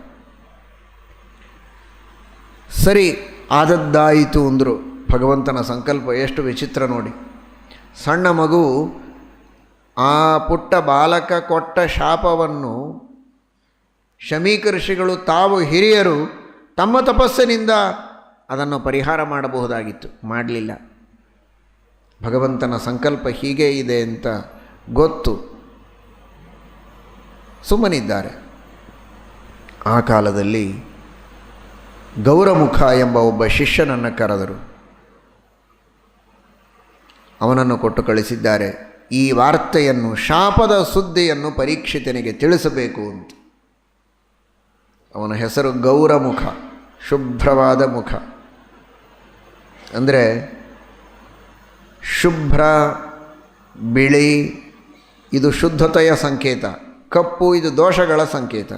ಸರಿ, ಆದದ್ದಾಯಿತು ಅಂದರು. ಭಗವಂತನ ಸಂಕಲ್ಪ ಎಷ್ಟು ವಿಚಿತ್ರ ನೋಡಿ. ಸಣ್ಣ ಮಗು ಆ ಪುಟ್ಟ ಬಾಲಕ ಕೊಟ್ಟ ಶಾಪವನ್ನು ಶಮೀಕ ಋಷಿಗಳು ತಾವು ಹಿರಿಯರು ತಮ್ಮ ತಪಸ್ಸಿನಿಂದ ಅದನ್ನು ಪರಿಹಾರ ಮಾಡಬಹುದಾಗಿತ್ತು, ಮಾಡಲಿಲ್ಲ. ಭಗವಂತನ ಸಂಕಲ್ಪ ಹೀಗೆ ಇದೆ ಅಂತ ಗೊತ್ತು, ಸುಮ್ಮನಿದ್ದಾರೆ. ಆ ಕಾಲದಲ್ಲಿ ಗೌರಮುಖ ಎಂಬ ಒಬ್ಬ ಶಿಷ್ಯನನ್ನು ಕರೆದರು. ಅವನನ್ನು ಕೊಟ್ಟು ಕಳಿಸಿದ್ದಾರೆ, ಈ ವಾರ್ತೆಯನ್ನು, ಶಾಪದ ಸುದ್ದಿಯನ್ನು ಪರೀಕ್ಷಿತನಿಗೆ ತಿಳಿಸಬೇಕು ಅಂತ. ಅವನ ಹೆಸರು ಗೌರಮುಖ, ಶುಭ್ರವಾದ ಮುಖ. ಅಂದರೆ ಶುಭ್ರ, ಬಿಳಿ ಇದು ಶುದ್ಧತೆಯ ಸಂಕೇತ, ಕಪ್ಪು ಇದು ದೋಷಗಳ ಸಂಕೇತ.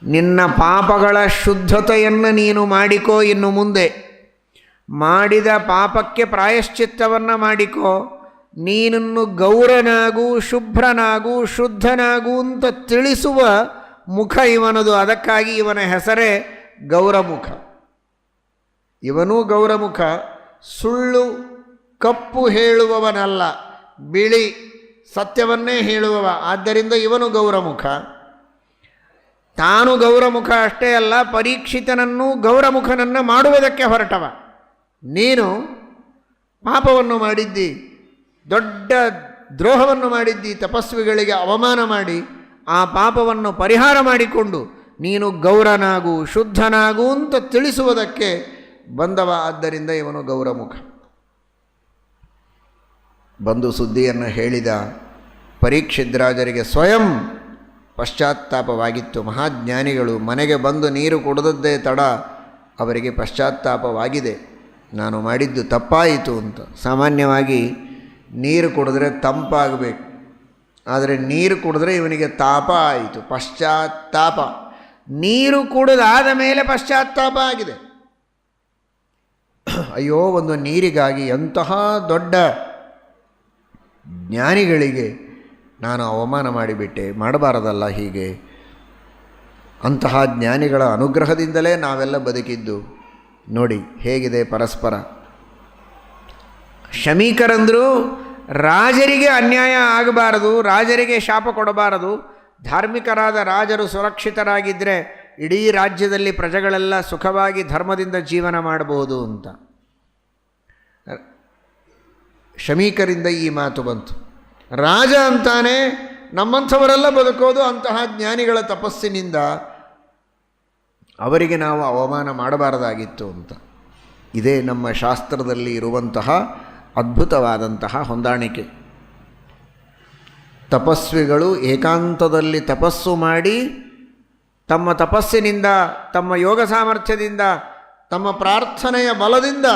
ನಿನ್ನ ಪಾಪಗಳ ಶುದ್ಧತೆಯನ್ನು ನೀನು ಮಾಡಿಕೋ, ಇನ್ನು ಮುಂದೆ ಮಾಡಿದ ಪಾಪಕ್ಕೆ ಪ್ರಾಯಶ್ಚಿತ್ತವನ್ನು ಮಾಡಿಕೋ. ನೀನನ್ನು ಗೌರನಾಗೂ, ಶುಭ್ರನಾಗೂ, ಶುದ್ಧನಾಗೂ ಅಂತ ತಿಳಿಸುವ ಮುಖ ಇವನದು. ಅದಕ್ಕಾಗಿ ಇವನ ಹೆಸರೇ ಗೌರಮುಖ. ಇವನೂ ಗೌರಮುಖ, ಸುಳ್ಳು ಕಪ್ಪು ಹೇಳುವವನಲ್ಲ, ಬಿಳಿ ಸತ್ಯವನ್ನೇ ಹೇಳುವವ. ಆದ್ದರಿಂದ ಇವನು ಗೌರಮುಖ. ತಾನು ಗೌರಮುಖ ಅಷ್ಟೇ ಅಲ್ಲ, ಪರೀಕ್ಷಿತನನ್ನು ಗೌರಮುಖನನ್ನು ಮಾಡುವುದಕ್ಕೆ ಹೊರಟವ. ನೀನು ಪಾಪವನ್ನು ಮಾಡಿದ್ದಿ, ದೊಡ್ಡ ದ್ರೋಹವನ್ನು ಮಾಡಿದ್ದಿ, ತಪಸ್ವಿಗಳಿಗೆ ಅವಮಾನ ಮಾಡಿ ಆ ಪಾಪವನ್ನು ಪರಿಹಾರ ಮಾಡಿಕೊಂಡು ನೀನು ಗೌರನಾಗು, ಶುದ್ಧನಾಗು ಅಂತ ತಿಳಿಸುವುದಕ್ಕೆ ಬಂದವ. ಆದ್ದರಿಂದ ಇವನು ಗೌರಮುಖ. ಬಂದು ಸುದ್ದಿಯನ್ನು ಹೇಳಿದ. ಪರೀಕ್ಷಿದ್ರಾಜರಿಗೆ ಸ್ವಯಂ ಪಶ್ಚಾತ್ತಾಪವಾಗಿತ್ತು. ಮಹಾಜ್ಞಾನಿಗಳು ಮನೆಗೆ ಬಂದು ನೀರು ಕುಡಿದದ್ದೇ ತಡ ಅವರಿಗೆ ಪಶ್ಚಾತ್ತಾಪವಾಗಿದೆ, ನಾನು ಮಾಡಿದ್ದು ತಪ್ಪಾಯಿತು ಅಂತ. ಸಾಮಾನ್ಯವಾಗಿ ನೀರು ಕುಡಿದ್ರೆ ತಂಪಾಗಬೇಕು, ಆದರೆ ನೀರು ಕುಡಿದ್ರೆ ಇವನಿಗೆ ತಾಪ ಆಯಿತು, ಪಶ್ಚಾತ್ತಾಪ. ನೀರು ಕುಡಿದಾದ ಮೇಲೆ ಪಶ್ಚಾತ್ತಾಪ ಆಗಿದೆ. ಅಯ್ಯೋ, ಒಂದು ನೀರಿಗಾಗಿ ಎಂತಹ ದೊಡ್ಡ ಜ್ಞಾನಿಗಳಿಗೆ ನಾನು ಅವಮಾನ ಮಾಡಿಬಿಟ್ಟೆ, ಮಾಡಬಾರದಲ್ಲ ಹೀಗೆ. ಅಂತಹ ಜ್ಞಾನಿಗಳ ಅನುಗ್ರಹದಿಂದಲೇ ನಾವೆಲ್ಲ ಬದುಕಿದ್ದು. ನೋಡಿ ಹೇಗಿದೆ ಪರಸ್ಪರ. ಶಮೀಕರಂದರು ರಾಜರಿಗೆ ಅನ್ಯಾಯ ಆಗಬಾರದು, ರಾಜರಿಗೆ ಶಾಪ ಕೊಡಬಾರದು, ಧಾರ್ಮಿಕರಾದ ರಾಜರು ಸುರಕ್ಷಿತರಾಗಿದ್ದರೆ ಇಡೀ ರಾಜ್ಯದಲ್ಲಿ ಪ್ರಜೆಗಳೆಲ್ಲ ಸುಖವಾಗಿ ಧರ್ಮದಿಂದ ಜೀವನ ಮಾಡಬಹುದು ಅಂತ ಶಮೀಕರಿಂದ ಈ ಮಾತು ಬಂತು. ರಾಜ ಅಂತಾನೆ ನಮ್ಮಂಥವರೆಲ್ಲ ಬದುಕೋದು ಅಂತಹ ಜ್ಞಾನಿಗಳ ತಪಸ್ಸಿನಿಂದ, ಅವರಿಗೆ ನಾವು ಅವಮಾನ ಮಾಡಬಾರದಾಗಿತ್ತು ಅಂತ. ಇದೇ ನಮ್ಮ ಶಾಸ್ತ್ರದಲ್ಲಿ ಇರುವಂತಹ ಅದ್ಭುತವಾದಂತಹ ಹೊಂದಾಣಿಕೆ. ತಪಸ್ವಿಗಳು ಏಕಾಂತದಲ್ಲಿ ತಪಸ್ಸು ಮಾಡಿ ತಮ್ಮ ತಪಸ್ಸಿನಿಂದ, ತಮ್ಮ ಯೋಗ ಸಾಮರ್ಥ್ಯದಿಂದ, ತಮ್ಮ ಪ್ರಾರ್ಥನೆಯ ಬಲದಿಂದ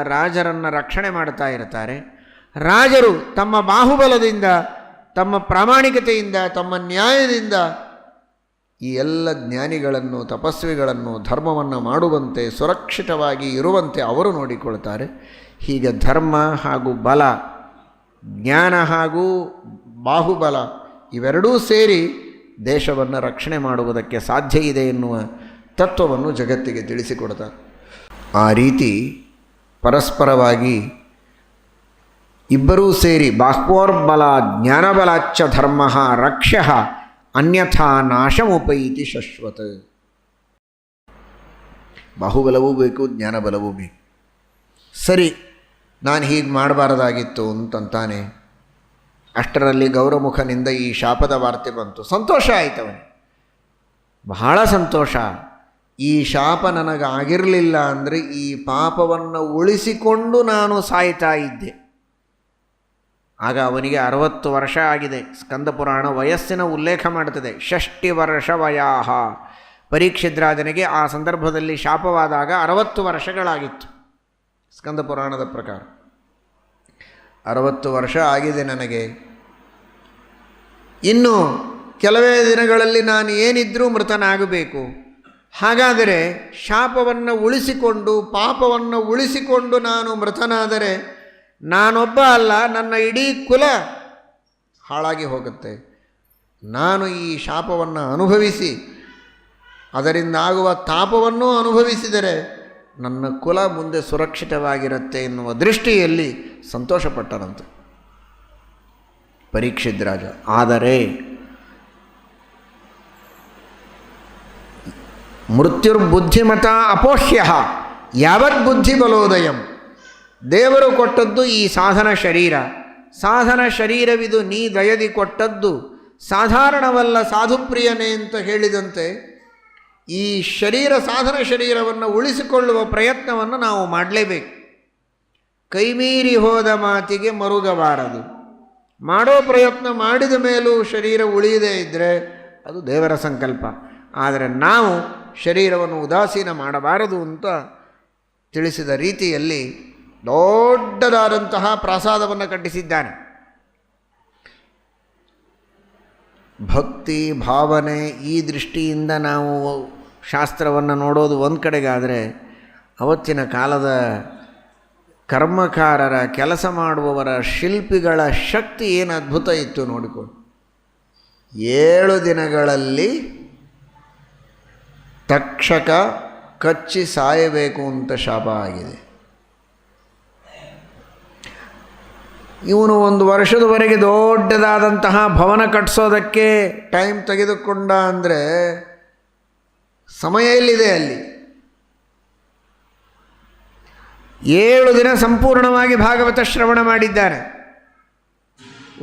ರಾಜರನ್ನು ರಕ್ಷಣೆ ಮಾಡ್ತಾ ಇರ್ತಾರೆ. ರಾಜರು ತಮ್ಮ ಬಾಹುಬಲದಿಂದ, ತಮ್ಮ ಪ್ರಾಮಾಣಿಕತೆಯಿಂದ, ತಮ್ಮ ನ್ಯಾಯದಿಂದ ಈ ಎಲ್ಲ ಜ್ಞಾನಿಗಳನ್ನು, ತಪಸ್ವಿಗಳನ್ನು ಧರ್ಮವನ್ನು ಮಾಡುವಂತೆ, ಸುರಕ್ಷಿತವಾಗಿ ಇರುವಂತೆ ಅವರು ನೋಡಿಕೊಳ್ತಾರೆ. ಹೀಗೆ ಧರ್ಮ ಹಾಗೂ ಬಲ, ಜ್ಞಾನ ಹಾಗೂ ಬಾಹುಬಲ ಇವೆರಡೂ ಸೇರಿ ದೇಶವನ್ನು ರಕ್ಷಣೆ ಮಾಡುವುದಕ್ಕೆ ಸಾಧ್ಯ ಇದೆ ಎನ್ನುವ ತತ್ವವನ್ನು ಜಗತ್ತಿಗೆ ತಿಳಿಸಿಕೊಡ್ತಾರೆ. ಆ ರೀತಿ ಪರಸ್ಪರವಾಗಿ ಇಬ್ಬರೂ ಸೇರಿ ಬಾಹ್ವೋರ್ಬಲ ಜ್ಞಾನಬಲಾಚ್ಚ ಧರ್ಮ ರಕ್ಷ್ಯ ಅನ್ಯಥಾ ನಾಶಮುಪೈತಿ ಶಶ್ವತ. ಬಾಹುಬಲವೂ ಬೇಕು, ಜ್ಞಾನಬಲವೂ ಬೇಕು. ಸರಿ, ನಾನು ಹೀಗೆ ಮಾಡಬಾರದಾಗಿತ್ತು ಅಂತಂತಾನೆ. ಅಷ್ಟರಲ್ಲಿ ಗೌರಮುಖನಿಂದ ಈ ಶಾಪದ ವಾರ್ತೆ ಬಂತು. ಸಂತೋಷ ಆಯಿತವನಿಗೆ, ಬಹಳ ಸಂತೋಷ. ಈ ಶಾಪ ನನಗಾಗಿರಲಿಲ್ಲ ಅಂದರೆ ಈ ಪಾಪವನ್ನು ಉಳಿಸಿಕೊಂಡು ನಾನು ಸಾಯ್ತಾ ಇದ್ದೆ. ಆಗ ಅವನಿಗೆ 60 ವರ್ಷ ಆಗಿದೆ. ಸ್ಕಂದ ಪುರಾಣ ವಯಸ್ಸಿನ ಉಲ್ಲೇಖ ಮಾಡುತ್ತದೆ. 60 ವರ್ಷ ವಯಾಹ. ಪರೀಕ್ಷಿದ್ರಾಜನಿಗೆ ಆ ಸಂದರ್ಭದಲ್ಲಿ ಶಾಪವಾದಾಗ 60 ವರ್ಷಗಳಾಗಿತ್ತು ಸ್ಕಂದ ಪುರಾಣದ ಪ್ರಕಾರ. 60 ವರ್ಷ ಆಗಿದೆ ನನಗೆ, ಇನ್ನು ಕೆಲವೇ ದಿನಗಳಲ್ಲಿ ನಾನು ಏನಿದ್ರೂ ಮೃತನಾಗಬೇಕು. ಹಾಗಾದರೆ ಶಾಪವನ್ನು ಉಳಿಸಿಕೊಂಡು ಪಾಪವನ್ನು ಉಳಿಸಿಕೊಂಡು ನಾನು ಮೃತನಾದರೆ ನಾನೊಬ್ಬ ಅಲ್ಲ, ನನ್ನ ಇಡೀ ಕುಲ ಹಾಳಾಗಿ ಹೋಗುತ್ತೆ. ನಾನು ಈ ಶಾಪವನ್ನು ಅನುಭವಿಸಿ ಅದರಿಂದ ಆಗುವ ತಾಪವನ್ನೂ ಅನುಭವಿಸಿದರೆ ನನ್ನ ಕುಲ ಮುಂದೆ ಸುರಕ್ಷಿತವಾಗಿರುತ್ತೆ ಎನ್ನುವ ದೃಷ್ಟಿಯಲ್ಲಿ ಸಂತೋಷಪಟ್ಟನಂತೆ ಪರೀಕ್ಷಿದ್ರಾಜ. ಆದರೆ ಮೃತ್ಯುರ್ಬುದ್ಧಿಮತ ಅಪೋಹ್ಯ ಯಾವತ್ ಬುದ್ಧಿ ಬಲೋದಯಂ. ದೇವರು ಕೊಟ್ಟದ್ದು ಈ ಸಾಧನ ಶರೀರ. ಸಾಧನ ಶರೀರವಿದು ನೀ ದಯದಿ ಕೊಟ್ಟದ್ದು ಸಾಧಾರಣವಲ್ಲ ಸಾಧುಪ್ರಿಯನೇ ಅಂತ ಹೇಳಿದಂತೆ ಈ ಶರೀರ ಸಾಧನ ಶರೀರವನ್ನು ಉಳಿಸಿಕೊಳ್ಳುವ ಪ್ರಯತ್ನವನ್ನು ನಾವು ಮಾಡಲೇಬೇಕು. ಕೈಮೀರಿ ಹೋದ ಮಾತಿಗೆ ಮರುಗಬಾರದು. ಮಾಡೋ ಪ್ರಯತ್ನ ಮಾಡಿದ ಮೇಲೂ ಶರೀರ ಉಳಿಯದೇ ಇದ್ದರೆ ಅದು ದೇವರ ಸಂಕಲ್ಪ. ಆದರೆ ನಾವು ಶರೀರವನ್ನು ಉದಾಸೀನ ಮಾಡಬಾರದು ಅಂತ ತಿಳಿಸಿದ ರೀತಿಯಲ್ಲಿ ದೊಡ್ಡದಾದಂತಹ ಪ್ರಾಸಾದವನ್ನು ಕಟ್ಟಿಸಿದ್ದಾನೆ. ಭಕ್ತಿ ಭಾವನೆ ಈ ದೃಷ್ಟಿಯಿಂದ ನಾವು ಶಾಸ್ತ್ರವನ್ನು ನೋಡೋದು ಒಂದು ಕಡೆಗಾದರೆ, ಅವತ್ತಿನ ಕಾಲದ ಕರ್ಮಕಾರರ ಕೆಲಸ ಮಾಡುವವರ ಶಿಲ್ಪಿಗಳ ಶಕ್ತಿ ಏನು ಅದ್ಭುತ ಇತ್ತು ನೋಡಿಕೊಂಡು. 7 ದಿನಗಳಲ್ಲಿ ತಕ್ಷಕ ಕಚ್ಚಿ ಸಾಯಬೇಕು ಅಂತ ಶಾಪ ಆಗಿದೆ. ಇವನು 1 ವರ್ಷದವರೆಗೆ ದೊಡ್ಡದಾದಂತಹ ಭವನ ಕಟ್ಟಿಸೋದಕ್ಕೆ ಟೈಮ್ ತೆಗೆದುಕೊಂಡ ಅಂದರೆ ಸಮಯ ಎಲ್ಲಿದೆ ಅಲ್ಲಿ? 7 ದಿನ ಸಂಪೂರ್ಣವಾಗಿ ಭಾಗವತ ಶ್ರವಣ ಮಾಡಿದ್ದಾನೆ.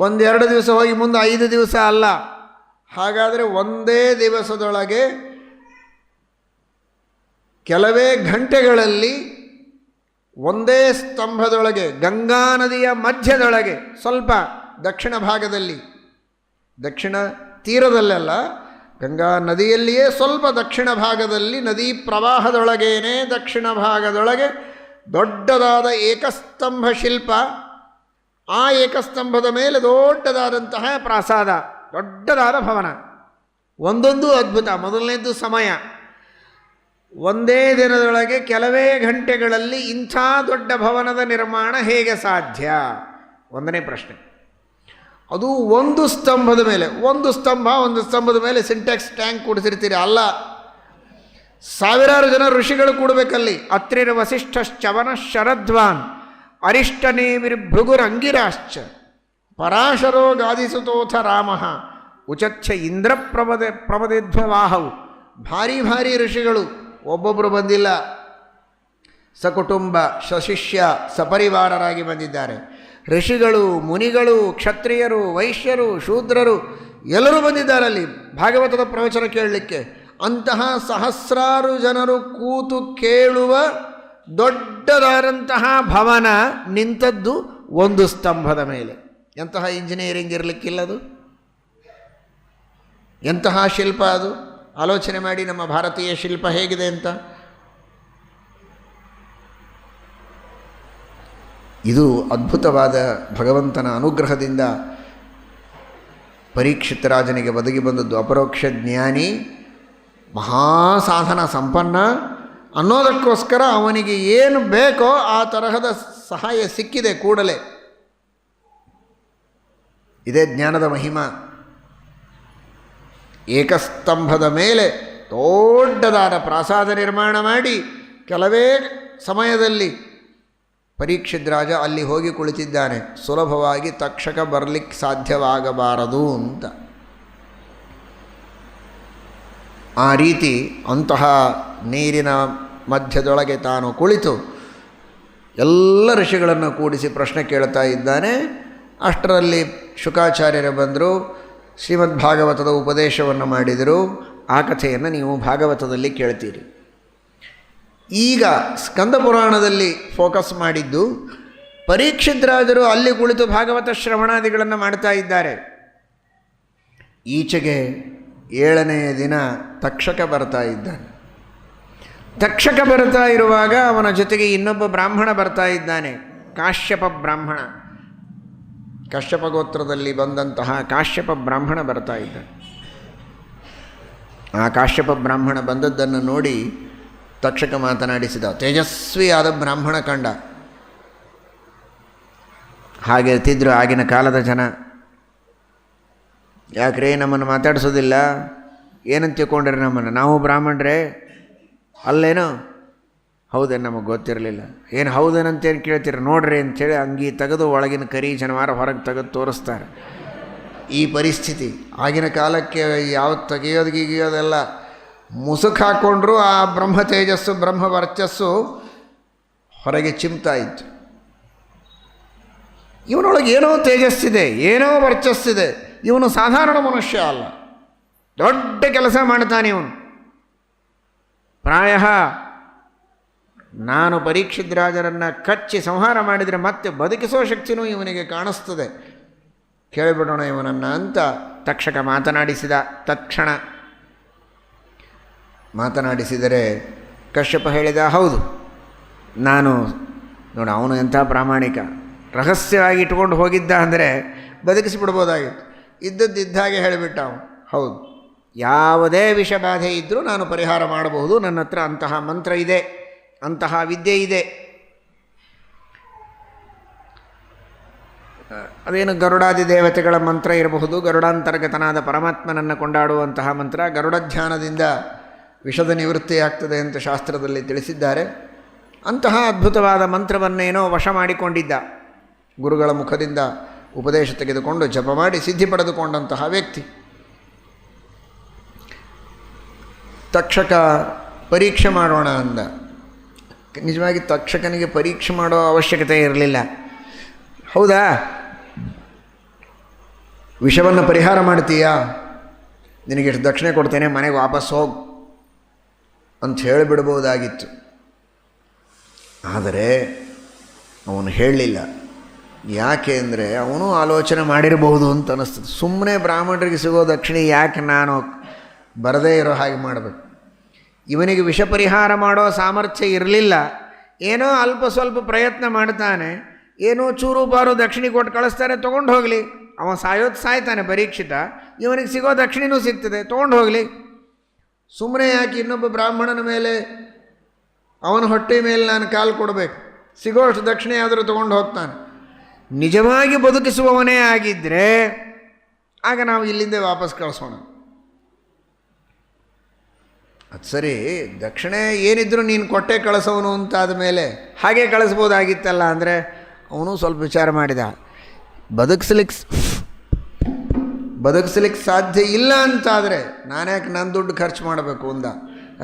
1-2 ದಿವಸ ಹೋಗಿ ಮುಂದೆ 5 ದಿವಸ ಅಲ್ಲ. ಹಾಗಾದರೆ ಒಂದೇ ದಿವಸದೊಳಗೆ ಕೆಲವೇ ಗಂಟೆಗಳಲ್ಲಿ ಒಂದೇ ಸ್ತಂಭದೊಳಗೆ ಗಂಗಾ ನದಿಯ ಮಧ್ಯದೊಳಗೆ ಸ್ವಲ್ಪ ದಕ್ಷಿಣ ಭಾಗದಲ್ಲಿ, ದಕ್ಷಿಣ ತೀರದಲ್ಲೆಲ್ಲ, ಗಂಗಾ ನದಿಯಲ್ಲಿಯೇ ಸ್ವಲ್ಪ ದಕ್ಷಿಣ ಭಾಗದಲ್ಲಿ ನದಿ ಪ್ರವಾಹದೊಳಗೇನೆ ದಕ್ಷಿಣ ಭಾಗದೊಳಗೆ ದೊಡ್ಡದಾದ ಏಕಸ್ತಂಭ ಶಿಲ್ಪ. ಆ ಏಕಸ್ತಂಭದ ಮೇಲೆ ದೊಡ್ಡದಾದಂತಹ ಪ್ರಾಸಾದ, ದೊಡ್ಡದಾದ ಭವನ, ಒಂದೊಂದು ಅದ್ಭುತ. ಮೊದಲನೇದ್ದು ಸಮಯ. ಒಂದೇ ದಿನದೊಳಗೆ ಕೆಲವೇ ಗಂಟೆಗಳಲ್ಲಿ ಇಂಥ ದೊಡ್ಡ ಭವನದ ನಿರ್ಮಾಣ ಹೇಗೆ ಸಾಧ್ಯ? ಒಂದನೇ ಪ್ರಶ್ನೆ. ಅದು ಒಂದು ಸ್ತಂಭದ ಮೇಲೆ, ಒಂದು ಸ್ತಂಭದ ಮೇಲೆ ಸಿಂಟ್ಯಾಕ್ಸ್ ಟ್ಯಾಂಕ್ ಕೂಡಿಸಿರ್ತೀರಿ ಅಲ್ಲ, ಸಾವಿರಾರು ಜನ ಋಷಿಗಳು ಕೂಡಬೇಕಲ್ಲಿ. ಅತ್ರಿರ ವಸಿಷ್ಠಶ್ಚವನ ಶರದ್ವಾನ್ ಅರಿಷ್ಟನೇಮಿರ್ಭೃಗುರಂಗಿರಾಶ್ಚ ಪರಾಶರೋ ಗಾದಿಸುತೋಥ ರಾಮ ಉಚಚ್ಛ ಇಂದ್ರ ಪ್ರಮದಿಧ್ವವಾಹವು. ಭಾರಿ ಭಾರಿ ಋಷಿಗಳು, ಒಬ್ಬೊಬ್ಬರು ಬಂದಿಲ್ಲ. ಸಕುಟುಂಬ ಸಶಿಷ್ಯ ಸಪರಿವಾರರಾಗಿ ಬಂದಿದ್ದಾರೆ. ಋಷಿಗಳು, ಮುನಿಗಳು, ಕ್ಷತ್ರಿಯರು, ವೈಶ್ಯರು, ಶೂದ್ರರು ಎಲ್ಲರೂ ಬಂದಿದ್ದಾರೆ ಅಲ್ಲಿ ಭಾಗವತದ ಪ್ರವಚನ ಕೇಳಲಿಕ್ಕೆ. ಅಂತಹ ಸಹಸ್ರಾರು ಜನರು ಕೂತು ಕೇಳುವ ದೊಡ್ಡದಾದಂತಹ ಭವನ ನಿಂತದ್ದು ಒಂದು ಸ್ತಂಭದ ಮೇಲೆ. ಎಂತಹ ಇಂಜಿನಿಯರಿಂಗ್ ಇರಲಿಕ್ಕಿಲ್ಲದು? ಎಂತಹ ಶಿಲ್ಪ ಅದು? ಆಲೋಚನೆ ಮಾಡಿ ನಮ್ಮ ಭಾರತೀಯ ಶಿಲ್ಪ ಹೇಗಿದೆ ಅಂತ. ಇದು ಅದ್ಭುತವಾದ ಭಗವಂತನ ಅನುಗ್ರಹದಿಂದ ಪರೀಕ್ಷಿತ ರಾಜನಿಗೆ ಒದಗಿ ಬಂದದ್ದು. ಅಪರೋಕ್ಷ ಜ್ಞಾನಿ, ಮಹಾಸಾಧನ ಸಂಪನ್ನ ಅನ್ನೋದಕ್ಕೋಸ್ಕರ ಅವನಿಗೆ ಏನು ಬೇಕೋ ಆ ತರಹದ ಸಹಾಯ ಸಿಕ್ಕಿದೆ ಕೂಡಲೇ. ಇದೇ ಜ್ಞಾನದ ಮಹಿಮಾ. ಏಕಸ್ತಂಭದ ಮೇಲೆ ದೊಡ್ಡದಾದ ಪ್ರಾಸಾದ ನಿರ್ಮಾಣ ಮಾಡಿ ಕೆಲವೇ ಸಮಯದಲ್ಲಿ ಪರೀಕ್ಷಿತ್ ರಾಜ ಅಲ್ಲಿ ಹೋಗಿ ಕುಳಿತಿದ್ದಾನೆ. ಸುಲಭವಾಗಿ ತಕ್ಷಕ ಬರಲಿಕ್ಕೆ ಸಾಧ್ಯವಾಗಬಾರದು ಅಂತ. ಆ ರೀತಿ ಅಂತಹ ನೀರಿನ ಮಧ್ಯದೊಳಗೆ ತಾನು ಕುಳಿತು ಎಲ್ಲ ಋಷಿಗಳನ್ನು ಕೂಡಿಸಿ ಪ್ರಶ್ನೆ ಕೇಳ್ತಾ ಇದ್ದಾನೆ. ಅಷ್ಟರಲ್ಲಿ ಶುಕಾಚಾರ್ಯರು ಬಂದರು, ಶ್ರೀಮದ್ ಭಾಗವತದ ಉಪದೇಶವನ್ನು ಮಾಡಿದರು. ಆ ಕಥೆಯನ್ನು ನೀವು ಭಾಗವತದಲ್ಲಿ ಕೇಳ್ತೀರಿ. ಈಗ ಸ್ಕಂದ ಪುರಾಣದಲ್ಲಿ ಫೋಕಸ್ ಮಾಡಿದ್ದು ಪರೀಕ್ಷಿತರಾಜರು ಅಲ್ಲಿ ಕುಳಿತು ಭಾಗವತ ಶ್ರವಣಾದಿಗಳನ್ನು ಮಾಡ್ತಾ ಇದ್ದಾರೆ. ಈಚೆಗೆ 7ನೆಯ ದಿನ ತಕ್ಷಕ ಬರ್ತಾ ಇದ್ದಾನೆ. ತಕ್ಷಕ ಬರ್ತಾ ಇರುವಾಗ ಅವನ ಜೊತೆಗೆ ಇನ್ನೊಬ್ಬ ಬ್ರಾಹ್ಮಣ ಬರ್ತಾ ಇದ್ದಾನೆ, ಕಾಶ್ಯಪ ಬ್ರಾಹ್ಮಣ. ಕಶ್ಯಪ ಗೋತ್ರದಲ್ಲಿ ಬಂದಂತಹ ಕಾಶ್ಯಪ ಬ್ರಾಹ್ಮಣ ಬರ್ತಾ ಇದ್ದಾನೆ. ಆ ಕಾಶ್ಯಪ ಬ್ರಾಹ್ಮಣ ಬಂದದ್ದನ್ನು ನೋಡಿ ತಕ್ಷಕ ಮಾತನಾಡಿಸಿದ. ತೇಜಸ್ವಿಯಾದ ಬ್ರಾಹ್ಮಣ ಕಂಡ. ಹಾಗೆ ಇರ್ತಿದ್ರು ಆಗಿನ ಕಾಲದ ಜನ. ಯಾಕ್ರೆ ನಮ್ಮನ್ನು ಮಾತಾಡಿಸೋದಿಲ್ಲ, ಏನಂತ ತಿಳ್ಕೊಂಡ್ರೆ ನಮ್ಮನ್ನು, ನಾವು ಬ್ರಾಹ್ಮಣರೇ ಅಲ್ಲೇನೋ? ಹೌದೇನು, ನಮಗೆ ಗೊತ್ತಿರಲಿಲ್ಲ. ಏನು ಹೌದೇನಂತೇನು ಕೇಳ್ತೀರಿ, ನೋಡ್ರಿ ಅಂಥೇಳಿ ಅಂಗಿ ತೆಗೆದು ಒಳಗಿನ ಕರಿ ಜನವಾರ ಹೊರಗೆ ತೆಗೆದು ತೋರಿಸ್ತಾರೆ. ಈ ಪರಿಸ್ಥಿತಿ ಆಗಿನ ಕಾಲಕ್ಕೆ ಯಾವ ತೆಗೆಯೋದು ಗೀಗಿಯೋದೆಲ್ಲ. ಮುಸುಕು ಹಾಕ್ಕೊಂಡ್ರು ಆ ಬ್ರಹ್ಮ ತೇಜಸ್ಸು ಬ್ರಹ್ಮ ವರ್ಚಸ್ಸು ಹೊರಗೆ ಚಿಮ್ತಾ ಇತ್ತು. ಇವನೊಳಗೆ ಏನೋ ತೇಜಸ್ಸಿದೆ, ಏನೋ ವರ್ಚಸ್ಸಿದೆ. ಇವನು ಸಾಧಾರಣ ಮನುಷ್ಯ ಅಲ್ಲ, ದೊಡ್ಡ ಕೆಲಸ ಮಾಡ್ತಾನೆ ಇವನು. ಪ್ರಾಯ ನಾನು ಪರೀಕ್ಷಿತರಾಜರನ್ನು ಕಚ್ಚಿ ಸಂಹಾರ ಮಾಡಿದರೆ ಮತ್ತೆ ಬದುಕಿಸೋ ಶಕ್ತಿನೂ ಇವನಿಗೆ ಕಾಣಿಸ್ತದೆ, ಕೇಳಿಬಿಡೋಣ ಇವನನ್ನು ಅಂತ ತಕ್ಷಕ ಮಾತನಾಡಿಸಿದ. ತಕ್ಷಣ ಮಾತನಾಡಿಸಿದರೆ ಕಶ್ಯಪ ಹೇಳಿದ, ಹೌದು ನಾನು ನೋಡು, ಅವನು ಎಂಥ ಪ್ರಾಮಾಣಿಕ, ರಹಸ್ಯವಾಗಿ ಇಟ್ಕೊಂಡು ಹೋಗಿದ್ದ ಅಂದರೆ ಬದುಕಿಸಿಬಿಡ್ಬೋದಾಗಿತ್ತು. ಇದ್ದದ್ದು ಹಾಗೆ ಹೇಳಿಬಿಟ್ಟ ಅವನು. ಹೌದು, ಯಾವುದೇ ವಿಷಬಾಧೆ ಇದ್ದರೂ ನಾನು ಪರಿಹಾರ ಮಾಡಬಹುದು, ನನ್ನ ಹತ್ರ ಅಂತಹ ಮಂತ್ರ ಇದೆ, ಅಂತಹ ವಿದ್ಯೆ ಇದೆ. ಅದೇನು ಗರುಡಾದಿ ದೇವತೆಗಳ ಮಂತ್ರ ಇರಬಹುದು, ಗರುಡಾಂತರ್ಗತನಾದ ಪರಮಾತ್ಮನನ್ನು ಕೊಂಡಾಡುವಂತಹ ಮಂತ್ರ. ಗರುಡ ಧ್ಯಾನದಿಂದ ವಿಷದ ನಿವೃತ್ತಿಯಾಗ್ತದೆ ಅಂತ ಶಾಸ್ತ್ರದಲ್ಲಿ ತಿಳಿಸಿದ್ದಾರೆ. ಅಂತಹ ಅದ್ಭುತವಾದ ಮಂತ್ರವನ್ನೇನೋ ವಶ ಮಾಡಿಕೊಂಡಿದ್ದ. ಗುರುಗಳ ಮುಖದಿಂದ ಉಪದೇಶ ತೆಗೆದುಕೊಂಡು ಜಪ ಮಾಡಿ ಸಿದ್ಧಿ ಪಡೆದುಕೊಂಡಂತಹ ವ್ಯಕ್ತಿ. ತಕ್ಷಕ ಪರೀಕ್ಷೆ ಮಾಡೋಣ ಅಂದ. ನಿಜವಾಗಿ ತಕ್ಷಕನಿಗೆ ಪರೀಕ್ಷೆ ಮಾಡೋ ಅವಶ್ಯಕತೆ ಇರಲಿಲ್ಲ. ಹೌದಾ, ವಿಷವನ್ನು ಪರಿಹಾರ ಮಾಡ್ತೀಯಾ, ನಿನಗೆಷ್ಟು ದಕ್ಷಿಣೆ ಕೊಡ್ತೇನೆ, ಮನೆಗೆ ವಾಪಸ್ ಹೋಗು ಅಂತ ಹೇಳಿಬಿಡ್ಬೋದಾಗಿತ್ತು. ಆದರೆ ಅವನು ಹೇಳಲಿಲ್ಲ. ಯಾಕೆ ಅಂದರೆ ಅವನು ಆಲೋಚನೆ ಮಾಡಿರಬಹುದು ಅಂತ ಅನ್ನಿಸ್ತದೆ. ಸುಮ್ಮನೆ ಬ್ರಾಹ್ಮಣರಿಗೆ ಸಿಗೋ ದಕ್ಷಿಣೆ ಯಾಕೆ ನಾನು ಬರದೇ ಇರೋ ಹಾಗೆ ಮಾಡಬೇಕು. ಇವನಿಗೆ ವಿಷ ಪರಿಹಾರ ಮಾಡೋ ಸಾಮರ್ಥ್ಯ ಇರಲಿಲ್ಲ. ಏನೋ ಅಲ್ಪ ಸ್ವಲ್ಪ ಪ್ರಯತ್ನ ಮಾಡ್ತಾನೆ, ಏನೋ ಚೂರು ಬಾರು ದಕ್ಷಿಣೆ ಕೊಟ್ಟು ಕಳಿಸ್ತಾರೆ, ತೊಗೊಂಡು ಹೋಗಲಿ. ಅವ ಸಾಯೋದು ಸಾಯ್ತಾನೆ ಪರೀಕ್ಷಿತ, ಇವನಿಗೆ ಸಿಗೋ ದಕ್ಷಿಣೆನೂ ಸಿಗ್ತದೆ, ತೊಗೊಂಡು ಹೋಗಲಿ. ಸುಮ್ಮನೆ ಯಾಕೆ ಇನ್ನೊಬ್ಬ ಬ್ರಾಹ್ಮಣನ ಮೇಲೆ, ಅವನ ಹೊಟ್ಟೆ ಮೇಲೆ ನಾನು ಕಾಲು ಕೊಡಬೇಕು, ಸಿಗೋ ಅಷ್ಟು ದಕ್ಷಿಣೆ ಆದರೂ ತೊಗೊಂಡು ಹೋಗ್ತಾನೆ. ನಿಜವಾಗಿ ಬದುಕಿಸುವವನೇ ಆಗಿದ್ದರೆ ಆಗ ನಾವು ಇಲ್ಲಿಂದ ವಾಪಸ್ ಕಳಿಸೋಣ. ಅದು ಸರಿ, ದಕ್ಷಿಣೆ ಏನಿದ್ರು ನೀನು ಕೊಟ್ಟೆ ಕಳಿಸೋನು ಅಂತಾದ ಮೇಲೆ ಹಾಗೆ ಕಳಿಸ್ಬೋದಾಗಿತ್ತಲ್ಲ ಅಂದರೆ ಅವನು ಸ್ವಲ್ಪ ವಿಚಾರ ಮಾಡಿದ. ಬದುಕಿಸ್ಲಿಕ್ಕೆ ಸಾಧ್ಯ ಇಲ್ಲ ಅಂತಾದರೆ ನಾನ್ಯಾಕೆ ನನ್ನ ದುಡ್ಡು ಖರ್ಚು ಮಾಡಬೇಕು ಅಂದ.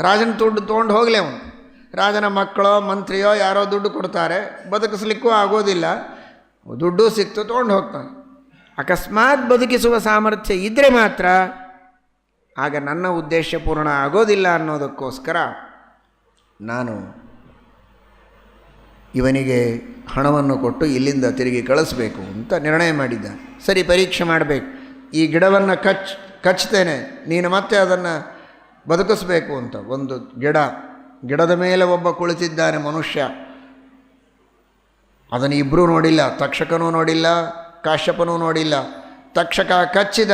ರಾಜನ ದುಡ್ಡು ತೊಗೊಂಡು ಹೋಗಲಿ ಅವನು. ರಾಜನ ಮಕ್ಕಳೋ ಮಂತ್ರಿಯೋ ಯಾರೋ ದುಡ್ಡು ಕೊಡ್ತಾರೆ, ಬದುಕಿಸ್ಲಿಕ್ಕೂ ಆಗೋದಿಲ್ಲ, ದುಡ್ಡು ಸಿಕ್ತು, ತೊಗೊಂಡು ಹೋಗ್ತಾನೆ. ಅಕಸ್ಮಾತ್ ಬದುಕಿಸುವ ಸಾಮರ್ಥ್ಯ ಇದ್ದರೆ ಮಾತ್ರ ಆಗ ನನ್ನ ಉದ್ದೇಶ ಪೂರ್ಣ ಆಗೋದಿಲ್ಲ ಅನ್ನೋದಕ್ಕೋಸ್ಕರ ನಾನು ಇವನಿಗೆ ಹಣವನ್ನು ಕೊಟ್ಟು ಇಲ್ಲಿಂದ ತಿರುಗಿ ಕಳಿಸ್ಬೇಕು ಅಂತ ನಿರ್ಣಯ ಮಾಡಿದ್ದ. ಸರಿ, ಪರೀಕ್ಷೆ ಮಾಡಬೇಕು. ಈ ಗಿಡವನ್ನು ಕಚ್ತೇನೆ, ನೀನು ಮತ್ತೆ ಅದನ್ನು ಬದುಕಿಸ್ಬೇಕು ಅಂತ. ಒಂದು ಗಿಡದ ಮೇಲೆ ಒಬ್ಬ ಕುಳಿತಿದ್ದಾನೆ ಮನುಷ್ಯ. ಅದನ್ನು ಇಬ್ಬರೂ ನೋಡಿಲ್ಲ, ತಕ್ಷಕನೂ ನೋಡಿಲ್ಲ, ಕಾಶ್ಯಪನೂ ನೋಡಿಲ್ಲ. ತಕ್ಷಕ ಕಚ್ಚಿದ,